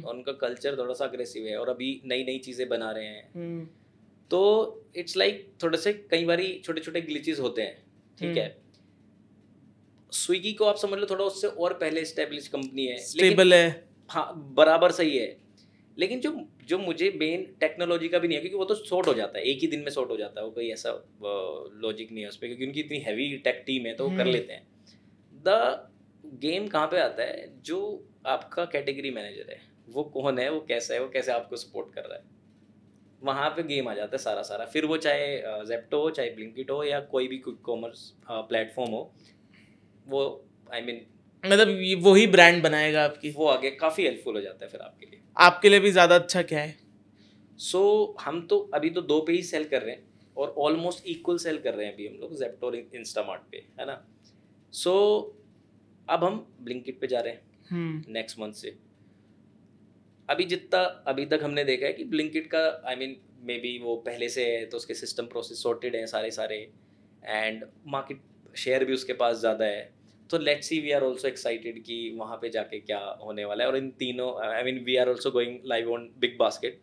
उनका कल्चर थोड़ा सा अग्रेसिव है और अभी नई नई चीज़ें बना रहे हैं, तो इट्स लाइक थोड़े से कई बारी छोटे छोटे ग्लिचेस होते हैं, ठीक है। स्विगी को आप समझ लो थोड़ा उससे और पहले एस्टेब्लिश कंपनी है, स्टेबल है, हाँ बराबर सही है, लेकिन जो मुझे मेन टेक्नोलॉजी का भी नहीं है, क्योंकि वो तो शॉर्ट हो जाता है, एक ही दिन में शॉर्ट हो जाता है, वो कोई ऐसा लॉजिक नहीं है उस पर, क्योंकि उनकी इतनी हैवी टेक टीम है तो वो कर लेते हैं। द गेम कहाँ पे आता है, जो आपका कैटेगरी मैनेजर है वो कौन है, वो कैसा है, वो कैसे आपको सपोर्ट कर रहा है, वहाँ पे गेम आ जाता है सारा। फिर वो चाहे जेप्टो हो, चाहे ब्लिंकिट हो, या कोई भी क्विक कॉमर्स प्लेटफॉर्म हो, वो आई मीन मतलब वो ही ब्रांड बनाएगा आपकी, वो आगे काफ़ी हेल्पफुल हो जाता है फिर आपके लिए। आपके लिए भी ज़्यादा अच्छा क्या है? सो हम तो अभी तो 2 पे ही सेल कर रहे हैं और ऑलमोस्ट इक्वल सेल कर रहे हैं अभी हम लोग जेप्टो और इंस्टामार्ट पे, है ना। सो अब हम ब्लिंकिट पे जा रहे हैं नेक्स्ट मंथ से। अभी जितना अभी तक हमने देखा है कि ब्लिंकिट का आई मीन मे बी वो पहले से है तो उसके सिस्टम प्रोसेस सॉर्टेड हैं सारे, एंड मार्केट शेयर भी उसके पास ज़्यादा है। तो let's see, we are also excited कि वहाँ पे जाके क्या होने वाला है। और इन तीनों I mean we are also going live on big basket,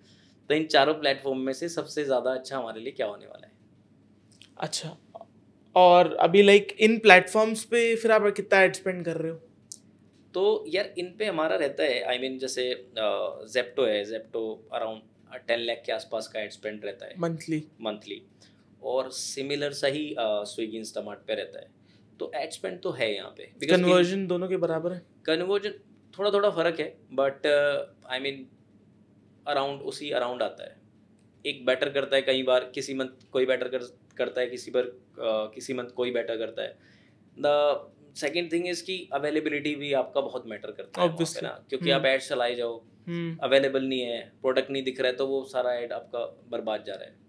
तो इन चारों प्लेटफॉर्म में से सबसे ज़्यादा अच्छा हमारे लिए क्या होने वाला है। अच्छा, और अभी लाइक इन प्लेटफॉर्म्स पे फिर आप कितना एड स्पेंड कर रहे हो? तो यार इन पे हमारा रहता है आई मीन जैसे जेप्टो है, जेप्टो अराउंड 10 लाख के आसपास का एड स्पेंड रहता है मंथली, और सिमिलर सा ही स्विगी इंस्टामार्ट पे रहता है। तो एड स्पेंड तो है यहाँ पे। कन्वर्जन दोनों के बराबर है? कन्वर्जन थोड़ा फर्क है, बट आई मीन अराउंड उसी अराउंड आता है। एक बेटर करता है कई बार, किसी मंथ कोई बेटर करता है, किसी मंथ कोई बेटर करता है। द सेकंड थिंग इज कि अवेलेबिलिटी भी आपका बहुत मैटर करता है वहाँ पे Obviously. ना, क्योंकि आप एड चलाए जाओ, अवेलेबल नहीं है, प्रोडक्ट नहीं दिख रहा है, तो वो सारा एड आपका बर्बाद जा रहा है।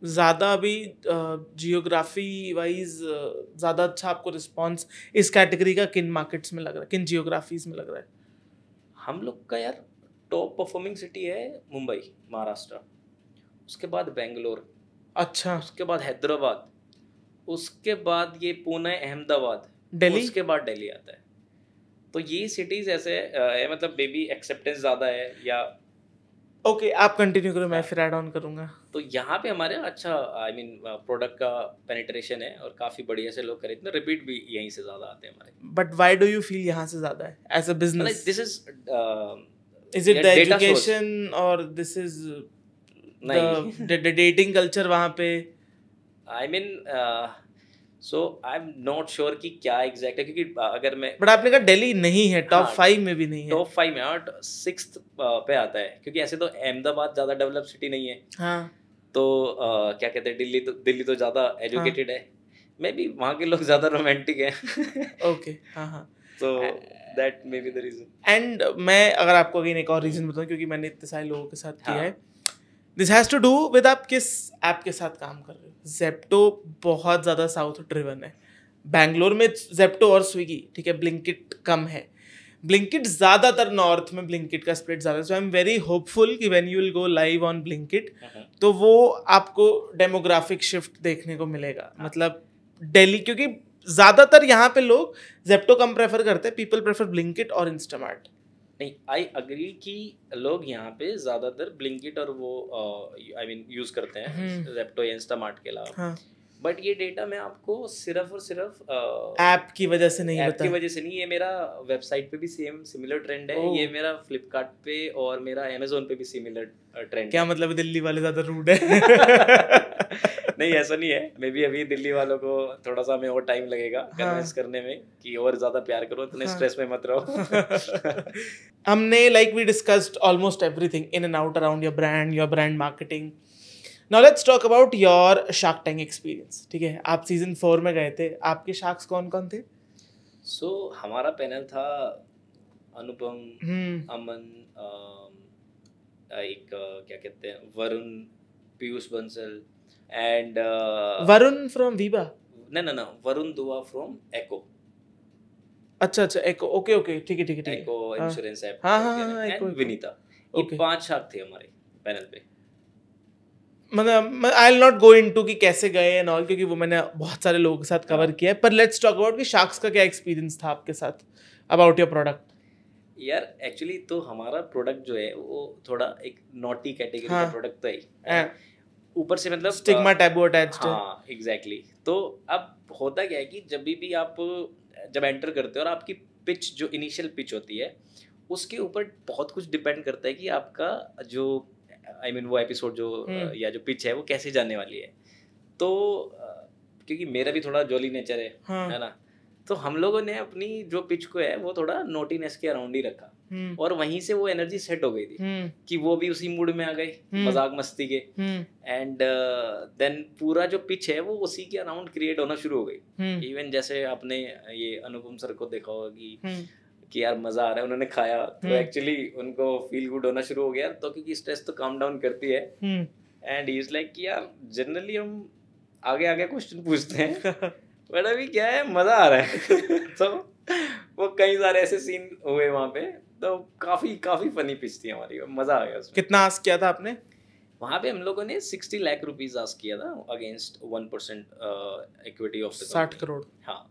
ज़्यादा अभी जियोग्राफी वाइज ज़्यादा अच्छा आपको रिस्पॉन्स इस कैटेगरी का किन मार्केट्स में लग रहा है, किन जियोग्राफीज में लग रहा है? हम लोग का यार टॉप परफॉर्मिंग सिटी है मुंबई, महाराष्ट्र, उसके बाद बेंगलोर, अच्छा, उसके बाद हैदराबाद, उसके बाद ये पुणे, अहमदाबाद, दिल्ली? उसके बाद दिल्ली आता है। तो ये सिटीज ऐसे है, मतलब बेबी एक्सेप्टेंस ज़्यादा है या ओके, आप कंटिन्यू करो, मैं हाँ, फिर ऐड ऑन करूँगा। तो यहाँ पे हमारे अच्छा आई मीन प्रोडक्ट का पेनिट्रेशन है और काफ़ी बढ़िया से लोग खरीदते हैं, रिपीट भी यहीं से ज़्यादा आते हैं हमारे। But why do you feel यहाँ से ज़्यादा है एज अ मतलब business? This is is it the data source. Education और दिस इज नहीं, द डेटिंग कल्चर वहाँ पे? I mean so I am not sure कि क्या एग्जैक्ट है, क्योंकि अगर मैं बट आपने कहा दिल्ली नहीं है, टॉप हाँ, 5 में भी नहीं है। टॉप 5 में और 6th पे आता है, क्योंकि ऐसे तो अहमदाबाद ज़्यादा डेवलप सिटी नहीं है, हाँ तो क्या कहते हैं, दिल्ली तो ज़्यादा एजुकेटेड है, मे बी वहाँ के लोग ज़्यादा रोमांटिक हैं। ओके, हाँ हाँ। तो that may be the reason. And मैं अगर आपको अगेन एक और रीजन बताऊं, क्योंकि मैंने इतने सारे लोगों के साथ किया हाँ। है, this has to do with आप किस ऐप के साथ काम कर रहे हो। जेप्टो बहुत ज़्यादा साउथ ड्रिवन है। बैंगलोर में जेप्टो और स्विगी, ठीक है, ब्लिंकिट कम है। ब्लिंकिट ज़्यादातर नॉर्थ में ब्लिंकिट का स्प्रेड ज़्यादा है। सो आई एम वेरी होपफुल कि when you will go live on Blinkit तो वो आपको डेमोग्राफिक शिफ्ट देखने को मिलेगा। मतलब दिल्ली, क्योंकि ज़्यादातर यहाँ पे लोग जेप्टो कम प्रेफर करते हैं, पीपल प्रेफर ब्लिंकिट और इंस्टामार्ट। नहीं, आई अग्री कि लोग यहाँ पे ज़्यादातर ब्लिंकिट और वो आई मीन यूज़ करते हैं, जेप्टो या इंस्टामार्ट के अलावा। हाँ, बट ये डेटा मैं आपको सिर्फ और सिर्फ ऐप की वजह से नहीं ऐप बता। की वजह से नहीं, ये मेरा वेबसाइट पे भी सेम सिमिलर ट्रेंड है, ओह। ये मेरा फ्लिपकार्ट पे और मेरा अमेजोन पे भी सिमिलर ट्रेंड क्या है। मतलब दिल्ली वाले ज़्यादा रूड है? नहीं, ऐसा नहीं है, मे बी अभी दिल्ली वालों को थोड़ा सा हमें और टाइम लगेगा कन्विंस करने में कि और ज़्यादा प्यार करो, इतने स्ट्रेस में मत रहो। हमने like we discussed almost everything in and out around your brand marketing. Now let's talk about your Shark Tank experience. ठीक है, आप सीजन 4 में गए थे, आपके शार्क्स कौन कौन थे? सो हमारा पैनल था अनुपम, अमन, एक क्या कहते हैं, Varun, Piyush Bansal and Varun from Veeba? no, Varun दुआ फ्रॉम एको अच्छा अच्छा, एको, ओके ओके, ठीक है ठीक है ठीक है। एको इंश्योरेंस ऐप, हाँ हाँ हाँ, एंड एको, विनीता। ये Okay. 5 शार्क थे हमारे पैनल पे। मतलब I will not go into कि कैसे गए एंड ऑल, क्योंकि वो मैंने बहुत सारे लोगों के साथ कवर किया है। पर लेट्स टॉक अबाउट कि शार्क्स का क्या एक्सपीरियंस था आपके साथ अबाउट योर प्रोडक्ट। यार एक्चुअली तो हमारा प्रोडक्ट जो है वो थोड़ा एक नॉटी कैटेगरी का प्रोडक्ट तो है, ऊपर से मतलब स्टिग्मा टैबू अटैच्ड है। हाँ एग्जैक्टली। तो अब होता क्या है कि जब भी आप जब एंटर करते हो और आपकी पिच जो इनिशियल पिच होती है उसके ऊपर बहुत कुछ डिपेंड करता है कि आपका जो आई मीन वो एपिसोड जो या जो पिच है वो कैसे जाने वाली है। तो क्योंकि मेरा भी थोड़ा जॉली नेचर है ना, तो हम लोगों ने अपनी जो पिच को है वो थोड़ा नोटीनेस के अराउंड ही रखा और वहीं से वो एनर्जी सेट हो गई थी कि वो भी उसी मूड में आ गए मजाक मस्ती के, एंड देन पूरा जो पिच है वो उसी के अराउंड क्रिएट होना शुरू हो गई। इवन जैसे आपने ये अनुपम सर को देखा होगा कि यार मजा आ रहा है, उन्होंने खाया तो एक्चुअली उनको फील गुड होना शुरू हो गया, तो क्योंकि स्ट्रेस तो काम डाउन करती है। एंड ही इज लाइक कि यार जनरली हम आगे आगे क्वेश्चन पूछते हैं बट अभी क्या है मजा आ रहा है तो वो कई सारे ऐसे सीन हुए वहाँ पे, तो काफी काफी फनी पिच थी हमारी, मजा आ गया उसमें। कितना आस्क किया था आपने वहाँ पे? हम लोगों ने 60 लाख रुपीस आस्क किया था अगेंस्ट 1% इक्विटी ऑफ 60 करोड़। हाँ,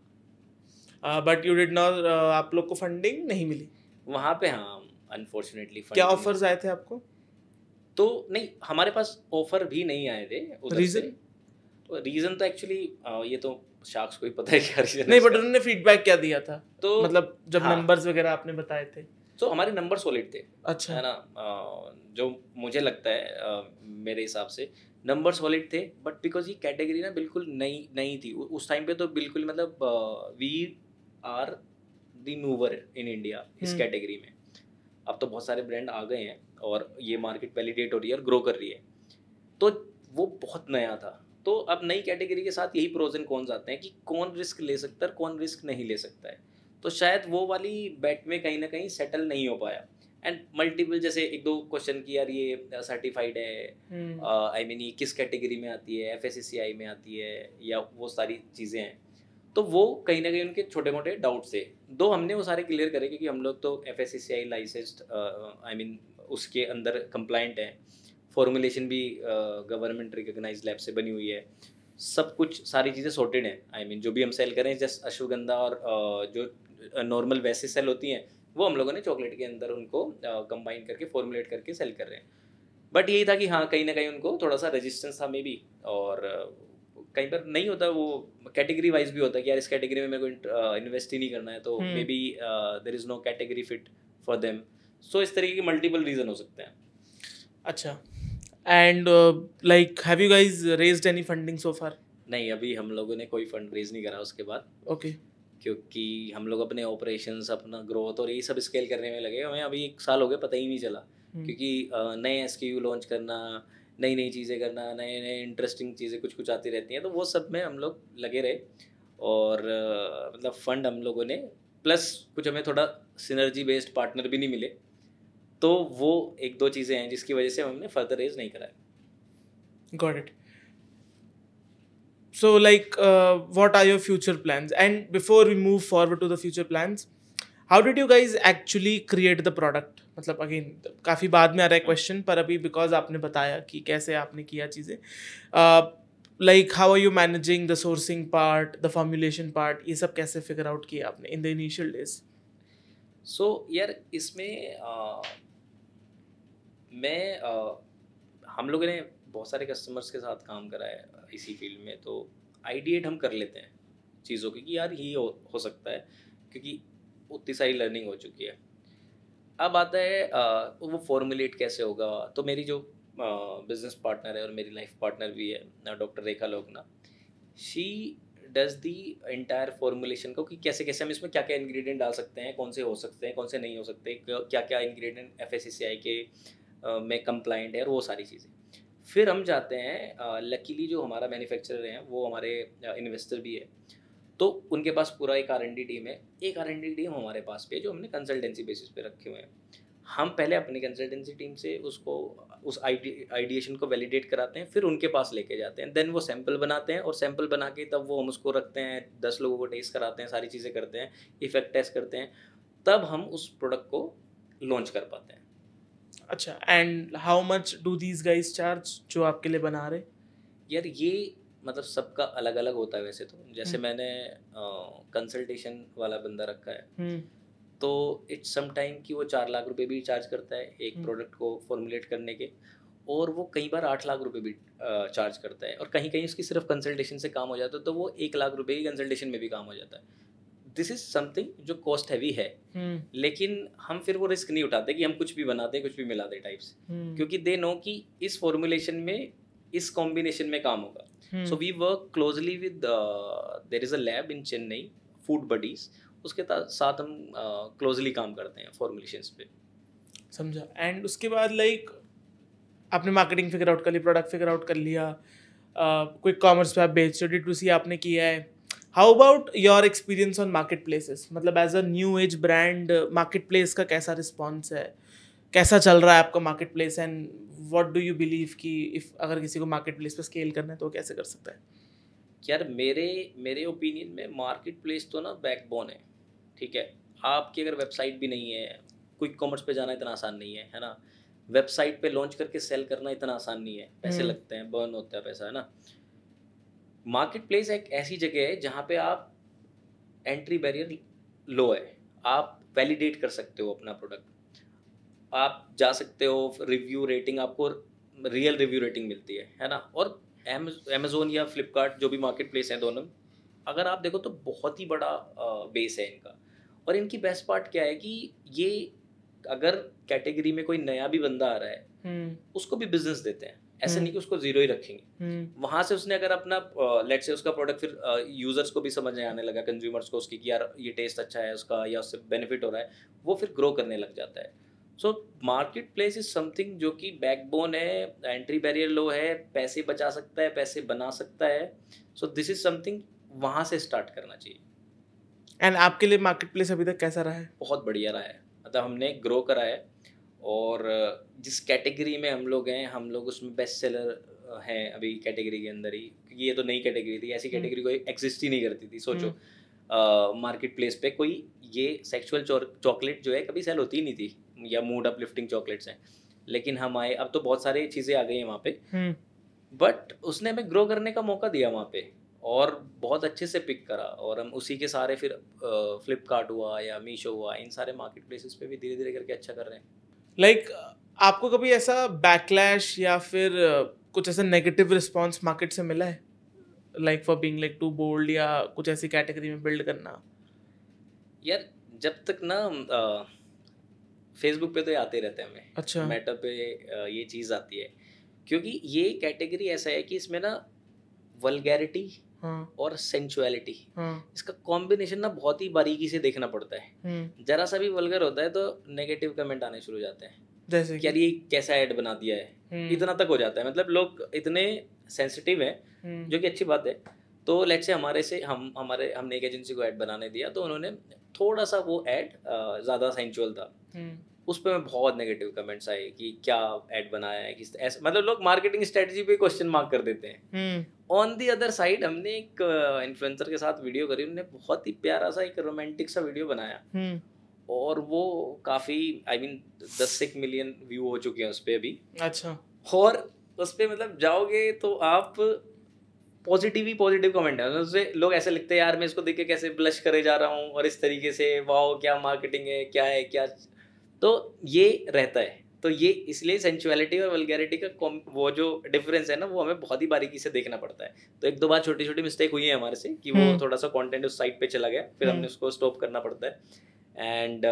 बट यू डिड नॉट, आप लोग को फंडिंग नहीं मिली वहाँ पे? हाँ अनफॉर्चुनेटली। क्या ऑफर्स आए थे आपको? तो नहीं, हमारे पास ऑफर भी नहीं आए थे उधर से। रीजन तो एक्चुअली ये तो शार्क्स को ही पता है क्या रीजन नहीं, बट उन्होंने फीडबैक क्या दिया था? तो मतलब जब नंबर्स वगैरह आपने बताए थे तो हमारे नंबर सॉलिड थे। अच्छा है ना, जो मुझे लगता है मेरे हिसाब से नंबर सॉलिड थे, बट बिकॉज ये कैटेगरी ना बिल्कुल नई थी उस टाइम पे, तो बिल्कुल मतलब we are the mover in India इस कैटेगरी में। अब तो बहुत सारे ब्रांड आ गए हैं और ये मार्केट वैलिडेट हो रही है और ग्रो कर रही है, तो वो बहुत नया था। तो अब नई कैटेगरी के साथ यही प्रोज एंड कॉन्स आते हैं कि कौन रिस्क ले सकता है, कौन रिस्क नहीं ले सकता है। तो शायद वो वाली बेट में कहीं ना कहीं सेटल नहीं हो पाया। एंड मल्टीपल जैसे एक दो क्वेश्चन की यार ये सर्टिफाइड है, आई मीन ये किस कैटेगरी में आती है, FSCCI में आती है, या वो सारी चीज़ें हैं। तो वो कहीं ना कहीं उनके छोटे मोटे डाउट्स थे, दो हमने वो सारे क्लियर करे क्योंकि हम लोग तो FSCCI लाइसेंस्ड, आई मीन उसके अंदर कंप्लाइंट हैं। फॉर्मुलेशन भी गवर्नमेंट रिकॉग्नाइज लैब से बनी हुई है, सब कुछ सारी चीज़ें सॉर्टेड हैं। आई मीन जो भी हम सेल करें जस्ट अश्वगंधा और जो नॉर्मल वैसे सेल होती हैं वो हम लोगों ने चॉकलेट के अंदर उनको कंबाइन करके फॉर्मुलेट करके सेल कर रहे हैं। बट यही था कि हाँ कहीं ना कहीं उनको थोड़ा सा रेजिस्टेंस था मे बी, और कहीं पर नहीं होता, वो कैटेगरी वाइज भी होता है कि यार इस कैटेगरी में मेरे को इन्वेस्ट ही नहीं करना है, तो maybe there is no category fit for them. So इस तरीके के मल्टीपल रीज़न हो सकते हैं। अच्छा, and like have you guys raised any funding so far? नहीं, अभी हम लोगों ने कोई फंड रेज नहीं करा उसके बाद। ओके। क्योंकि हम लोग अपने ऑपरेशंस, अपना ग्रोथ और यही सब स्केल करने में लगे। हमें अभी 1 साल हो गए, पता ही नहीं चला, क्योंकि नए SKU लॉन्च करना, नई नई चीज़ें करना, नए नए इंटरेस्टिंग चीज़ें कुछ कुछ आती रहती हैं, तो वो सब में हम लोग लगे रहे। और मतलब फंड हम लोगों ने, प्लस कुछ हमें थोड़ा सिनर्जी बेस्ड पार्टनर भी नहीं मिले, तो वो 1-2 चीज़ें हैं जिसकी वजह से हमने फर्दर रेज नहीं कराया। Got it. So like what are your future plans? And before we move forward to the future plans, how did you guys actually create the product? मतलब again काफ़ी बाद में आ रहा है क्वेश्चन, पर अभी बिकॉज आपने बताया कि कैसे आपने किया चीज़ें, like how are you managing the sourcing part, the formulation part, ये सब कैसे फिगर आउट किया आपने in the initial days? So यार इसमें हम लोगों ने बहुत सारे कस्टमर्स के साथ काम करा है इसी फील्ड में, तो आइडिएट हम कर लेते हैं चीज़ों की कि यार ये हो सकता है, क्योंकि उतनी सारी लर्निंग हो चुकी है। अब आता है वो फॉर्मुलेट कैसे होगा। तो मेरी जो बिजनेस पार्टनर है और मेरी लाइफ पार्टनर भी है doctor Rekha Lokna, she does the entire formulation को कि कैसे कैसे हम इसमें क्या क्या इंग्रेडिएंट डाल सकते हैं, कौन से हो सकते हैं, कौन से नहीं हो सकते, क्या क्या इंग्रेडिएंट FSCCI के में कंप्लाइंट है, और वो सारी चीज़ें। फिर हम जाते हैं, लकीली जो हमारा मैन्युफैक्चरर हैं वो हमारे इन्वेस्टर भी है, तो उनके पास पूरा एक R&D टीम है। एक R&D टीम हमारे पास पे जो हमने कंसल्टेंसी बेसिस पे रखे हुए हैं। हम पहले अपनी कंसल्टेंसी टीम से उसको उस आइडिएशन को वैलिडेट कराते हैं, फिर उनके पास लेके जाते हैं, देन वो सैंपल बनाते हैं, और सैंपल बना के तब वो हम उसको रखते हैं, 10 लोगों को टेस्ट कराते हैं, सारी चीज़ें करते हैं, इफेक्ट टेस्ट करते हैं, तब हम उस प्रोडक्ट को लॉन्च कर पाते हैं। अच्छा, and how much do these guys charge जो आपके लिए बना रहे? यार ये मतलब सबका अलग अलग होता है वैसे तो। जैसे मैंने कंसल्टेशन वाला बंदा रखा है, तो इट्स सम टाइम कि वो 4 लाख रुपए भी चार्ज करता है एक प्रोडक्ट को फॉर्मुलेट करने के, और वो कई बार 8 लाख रुपए भी चार्ज करता है, और कहीं कहीं उसकी सिर्फ कंसल्टेशन से काम हो जाता है, तो वो 1 लाख रुपए की कंसल्टेशन में भी काम हो जाता है। दिस इज समथिंग जो कॉस्ट हैवी है, लेकिन हम फिर वो रिस्क नहीं उठाते कि हम कुछ भी बनाते कुछ भी मिलाते टाइप्स, क्योंकि दे नो कि इस फॉर्मुलेशन में इस कॉम्बिनेशन में काम होगा। So we work closely with, there is a lab in Chennai, food buddies, उसके साथ हम क्लोजली काम करते हैं फॉर्मुलेशंस पे। समझा। एंड उसके बाद लाइक आपने मार्केटिंग फिगर आउट कर ली, प्रोडक्ट फिगर आउट कर लिया, क्विक कॉमर्स पे आप बेचते हो, D2C आपने किया है। How about your experience on market places? मतलब as a new age brand market place का कैसा रिस्पॉन्स है, कैसा चल रहा है आपका market place, and what do you believe कि इफ अगर किसी को मार्केट प्लेस पे स्केल करना है तो कैसे कर सकता है? यार मेरे ओपिनियन में मार्केट प्लेस तो ना बैकबोन है, ठीक है। आपकी अगर वेबसाइट भी नहीं है, क्विक कॉमर्स पे जाना इतना आसान नहीं है ना, वेबसाइट पे लॉन्च करके सेल करना इतना आसान नहीं है, पैसे लगते हैं, बर्न होता है पैसा, है ना। मार्केट प्लेस एक ऐसी जगह है जहाँ पे आप एंट्री बैरियर लो है, आप वैलिडेट कर सकते हो अपना प्रोडक्ट, आप जा सकते हो, रिव्यू रेटिंग आपको रियल रिव्यू रेटिंग मिलती है ना। और अमेज़ोन या फ्लिपकार्ट जो भी मार्केट प्लेस हैं दोनों, अगर आप देखो तो बहुत ही बड़ा बेस है इनका। और इनकी बेस्ट पार्ट क्या है कि ये अगर कैटेगरी में कोई नया भी बंदा आ रहा है उसको भी बिजनेस देते हैं, ऐसे नहीं कि उसको जीरो ही रखेंगे। वहाँ से उसने अगर अपना लेट्स से उसका प्रोडक्ट फिर यूजर्स को भी समझ में आने लगा, कंज्यूमर्स को उसकी कि यार ये टेस्ट अच्छा है उसका या उससे बेनिफिट हो रहा है, वो फिर ग्रो करने लग जाता है। So market place is something जो कि बैकबोन है, एंट्री बैरियर लो है, पैसे बचा सकता है, पैसे बना सकता है. सो दिस इज समथिंग, वहाँ से स्टार्ट करना चाहिए. एंड आपके लिए मार्केट प्लेस अभी तक कैसा रहा है? बहुत बढ़िया रहा है. मतलब हमने ग्रो करा है, और जिस कैटेगरी में हम लोग हैं, हम लोग उसमें बेस्ट सेलर हैं अभी कैटेगरी के अंदर ही, क्योंकि ये तो नई कैटेगरी थी, ऐसी कैटेगरी कोई एग्जिस्ट ही नहीं करती थी. सोचो मार्केट प्लेस पे कोई ये सेक्सुअल चॉकलेट जो है कभी सेल होती ही नहीं थी, या मूड अपलिफ्टिंग चॉकलेट्स हैं. लेकिन हम आए, अब तो बहुत सारी चीज़ें आ गई हैं वहाँ पे, बट उसने हमें ग्रो करने का मौका दिया वहाँ पे, और बहुत अच्छे से पिक करा. और हम उसी के सारे फिर फ्लिपकार्ट हुआ या मीशो हुआ, इन सारे मार्केट प्लेसेस पे भी धीरे धीरे करके अच्छा कर रहे हैं. लाइक आपको कभी ऐसा बैकलैश या फिर कुछ ऐसा नेगेटिव रिस्पॉन्स मार्केट से मिला है, like for being like to bold या कुछ ऐसी कैटेगरी में बिल्ड करना? यार जब तक ना फेसबुक पे तो ये आते रहते हैं हमें. अच्छा. मेटा पे ये चीज़ आती है, क्योंकि ये कैटेगरी ऐसा है कि इसमें ना वल्गैरिटी हाँ. और सेंचुअलिटी, हाँ. इसका कॉम्बिनेशन ना बहुत ही बारीकी से देखना पड़ता है. जरा सा भी वल्गर होता है तो नेगेटिव कमेंट आने शुरू हो जाते हैं, जैसे कि यार ये कैसा ऐड बना दिया है, इतना तक हो जाता है. मतलब लोग इतने सेंसिटिव हैं, जो कि अच्छी बात है. तो लेट्स से हमने एक एजेंसी को ऐड बनाने दिया, तो उन्होंने थोड़ा सा वो ऐड ज़्यादा सेंचुअल था, उस पर मैं बहुत नेगेटिव कमेंट्स आए कि क्या ऐड बनाया है, किस ऐसा. मतलब लोग मार्केटिंग स्ट्रेटजी पे क्वेश्चन मार्क कर देते हैं. ऑन दी अदर साइड हमने एक इन्फ्लुएंसर के साथ वीडियो करी, उन्होंने बहुत ही प्यारा सा एक रोमांटिक सा वीडियो बनाया, और वो काफ़ी आई मीन 10 मिलियन व्यू हो चुके हैं उस पर अभी. अच्छा. और उस पर मतलब जाओगे तो आप पॉजिटिव कमेंट है उससे. लोग ऐसे लिखते हैं, यार मैं इसको देख के कैसे ब्लश करे जा रहा हूँ, और इस तरीके से वाओ क्या मार्केटिंग है, क्या. तो ये रहता है. तो ये इसलिए सेंचुअलिटी और वल्गैरिटी का वो जो डिफरेंस है ना, वो हमें बहुत ही बारीकी से देखना पड़ता है. तो एक दो बार छोटी छोटी मिस्टेक हुई है हमारे से, कि वो थोड़ा सा कंटेंट उस साइट पे चला गया, फिर हमने उसको स्टॉप करना पड़ता है. एंड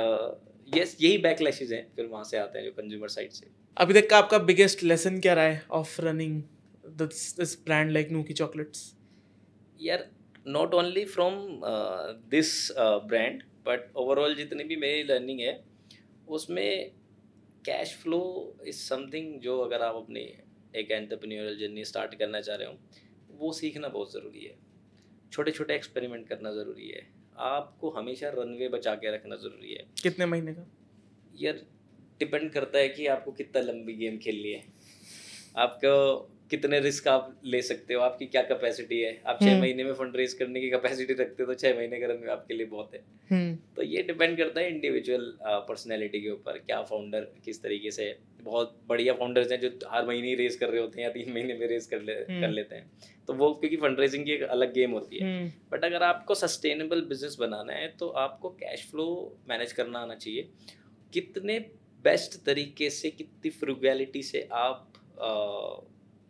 यस, यही बैकलैशेस हैं फिर वहाँ से आते हैं जो कंज्यूमर साइड से. अभी तक का आपका बिगेस्ट लेसन क्या रहा है of running this brand like Nuki chocolates? यार not only from this brand, but overall जितनी भी मेरी लर्निंग है, उसमें कैश फ्लो इज समथिंग जो अगर आप अपनी एक एंटरप्रेन्योरियल जर्नी स्टार्ट करना चाह रहे हो, वो सीखना बहुत ज़रूरी है. छोटे छोटे एक्सपेरिमेंट करना ज़रूरी है. आपको हमेशा रनवे बचा के रखना ज़रूरी है. कितने महीने का? यार डिपेंड करता है कि आपको कितना लंबी गेम खेलनी है, आपको कितने रिस्क आप ले सकते हो, आपकी क्या कैपेसिटी है. आप 6 महीने में फंड रेज करने की कैपेसिटी रखते हो तो 6 महीने का रनवे आपके लिए बहुत है. तो ये डिपेंड करता है इंडिविजुअल पर्सनैलिटी के ऊपर, क्या फाउंडर किस तरीके से. बहुत बढ़िया फाउंडर्स हैं जो हर महीने ही रेज कर रहे होते हैं, या 3 महीने में रेज कर लेते हैं. तो वो क्योंकि फंड रेजिंग की एक अलग गेम होती है. बट अगर आपको सस्टेनेबल बिजनेस बनाना है, तो आपको कैश फ्लो मैनेज करना आना चाहिए. कितने बेस्ट तरीके से, कितनी फ्रूगैलिटी से आप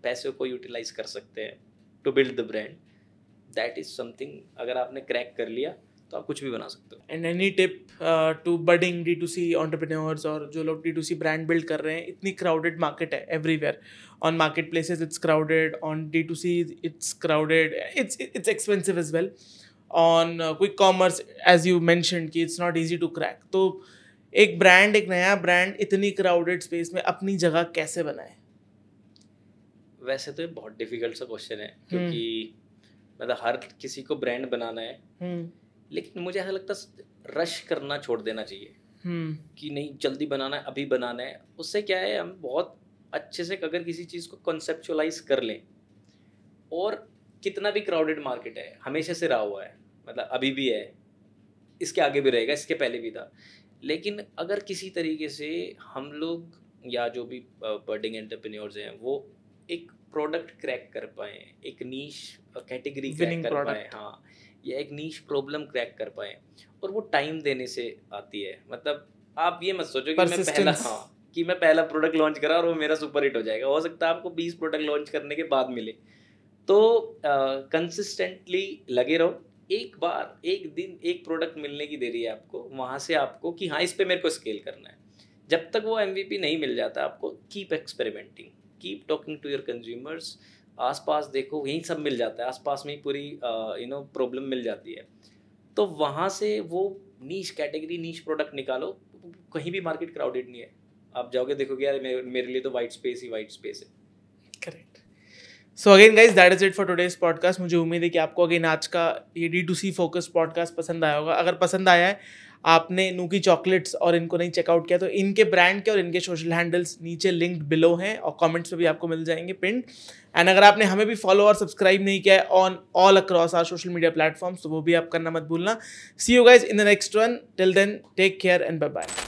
पैसों को यूटिलाइज कर सकते हैं to build the brand, that is something. अगर आपने क्रैक कर लिया तो आप कुछ भी बना सकते हो. And any tip to budding D2C entrepreneurs, और जो लोग D2C ब्रांड बिल्ड कर रहे हैं? इतनी क्राउडेड मार्केट है everywhere. On market places it's crowded, on D2C it's crowded, it's expensive as well. On quick commerce as you mentioned कि it's not easy to crack. तो एक ब्रांड, एक नया ब्रांड इतनी क्राउडेड स्पेस में अपनी जगह कैसे बनाए? वैसे तो ये बहुत डिफिकल्ट सा क्वेश्चन है, क्योंकि मतलब हर किसी को ब्रांड बनाना है, लेकिन मुझे ऐसा लगता है रश करना छोड़ देना चाहिए. कि नहीं जल्दी बनाना है, अभी बनाना है. उससे क्या है, हम बहुत अच्छे से अगर किसी चीज़ को कॉन्सेप्चुअलाइज कर लें, और कितना भी क्राउडेड मार्केट है, हमेशा से रहा हुआ है, मतलब अभी भी है, इसके आगे भी रहेगा, इसके पहले भी था. लेकिन अगर किसी तरीके से हम लोग या जो भी बर्डिंग एंटरप्रेन्योर्स हैं, वो एक प्रोडक्ट क्रैक कर पाए, एक नीश कैटेगरी क्रैक कर पाए, हाँ, या एक नीश प्रॉब्लम क्रैक कर पाए, और वो टाइम देने से आती है. मतलब आप ये मत सोचो कि मैं पहला प्रोडक्ट लॉन्च करा और वो मेरा सुपर हिट हो जाएगा. हो सकता है आपको 20 प्रोडक्ट लॉन्च करने के बाद मिले. तो कंसिस्टेंटली लगे रहो. एक बार, एक दिन, एक प्रोडक्ट मिलने की देरी है आपको, वहाँ से आपको कि हाँ इस पे मेरे को स्केल करना है. जब तक वो MVP नहीं मिल जाता, आपको keep experimenting, keep talking to your consumers. आसपास देखो, यहीं सब मिल जाता है, आसपास में ही पूरी प्रॉब्लम मिल जाती है. तो वहाँ से वो नीश कैटेगरी, नीश प्रोडक्ट निकालो. कहीं भी मार्केट क्राउडेड नहीं है, आप जाओगे देखोगे यार मेरे लिए तो वाइट स्पेस ही वाइट स्पेस है. Correct. So again guys that is it for today's podcast. मुझे उम्मीद है कि आपको अगेन आज का ये D2C फोकस पॉडकास्ट पसंद आया होगा. अगर पसंद आया है, आपने नूकी चॉकलेट्स और इनको नहीं चेकआउट किया, तो इनके ब्रांड के और इनके सोशल हैंडल्स नीचे लिंक्ड बिलो हैं और कमेंट्स में भी आपको मिल जाएंगे पिन. एंड अगर आपने हमें भी फॉलो और सब्सक्राइब नहीं किया है on all across our social media platforms, तो वो भी आप करना मत भूलना. See you guys in the next one. Till then take care and bye bye.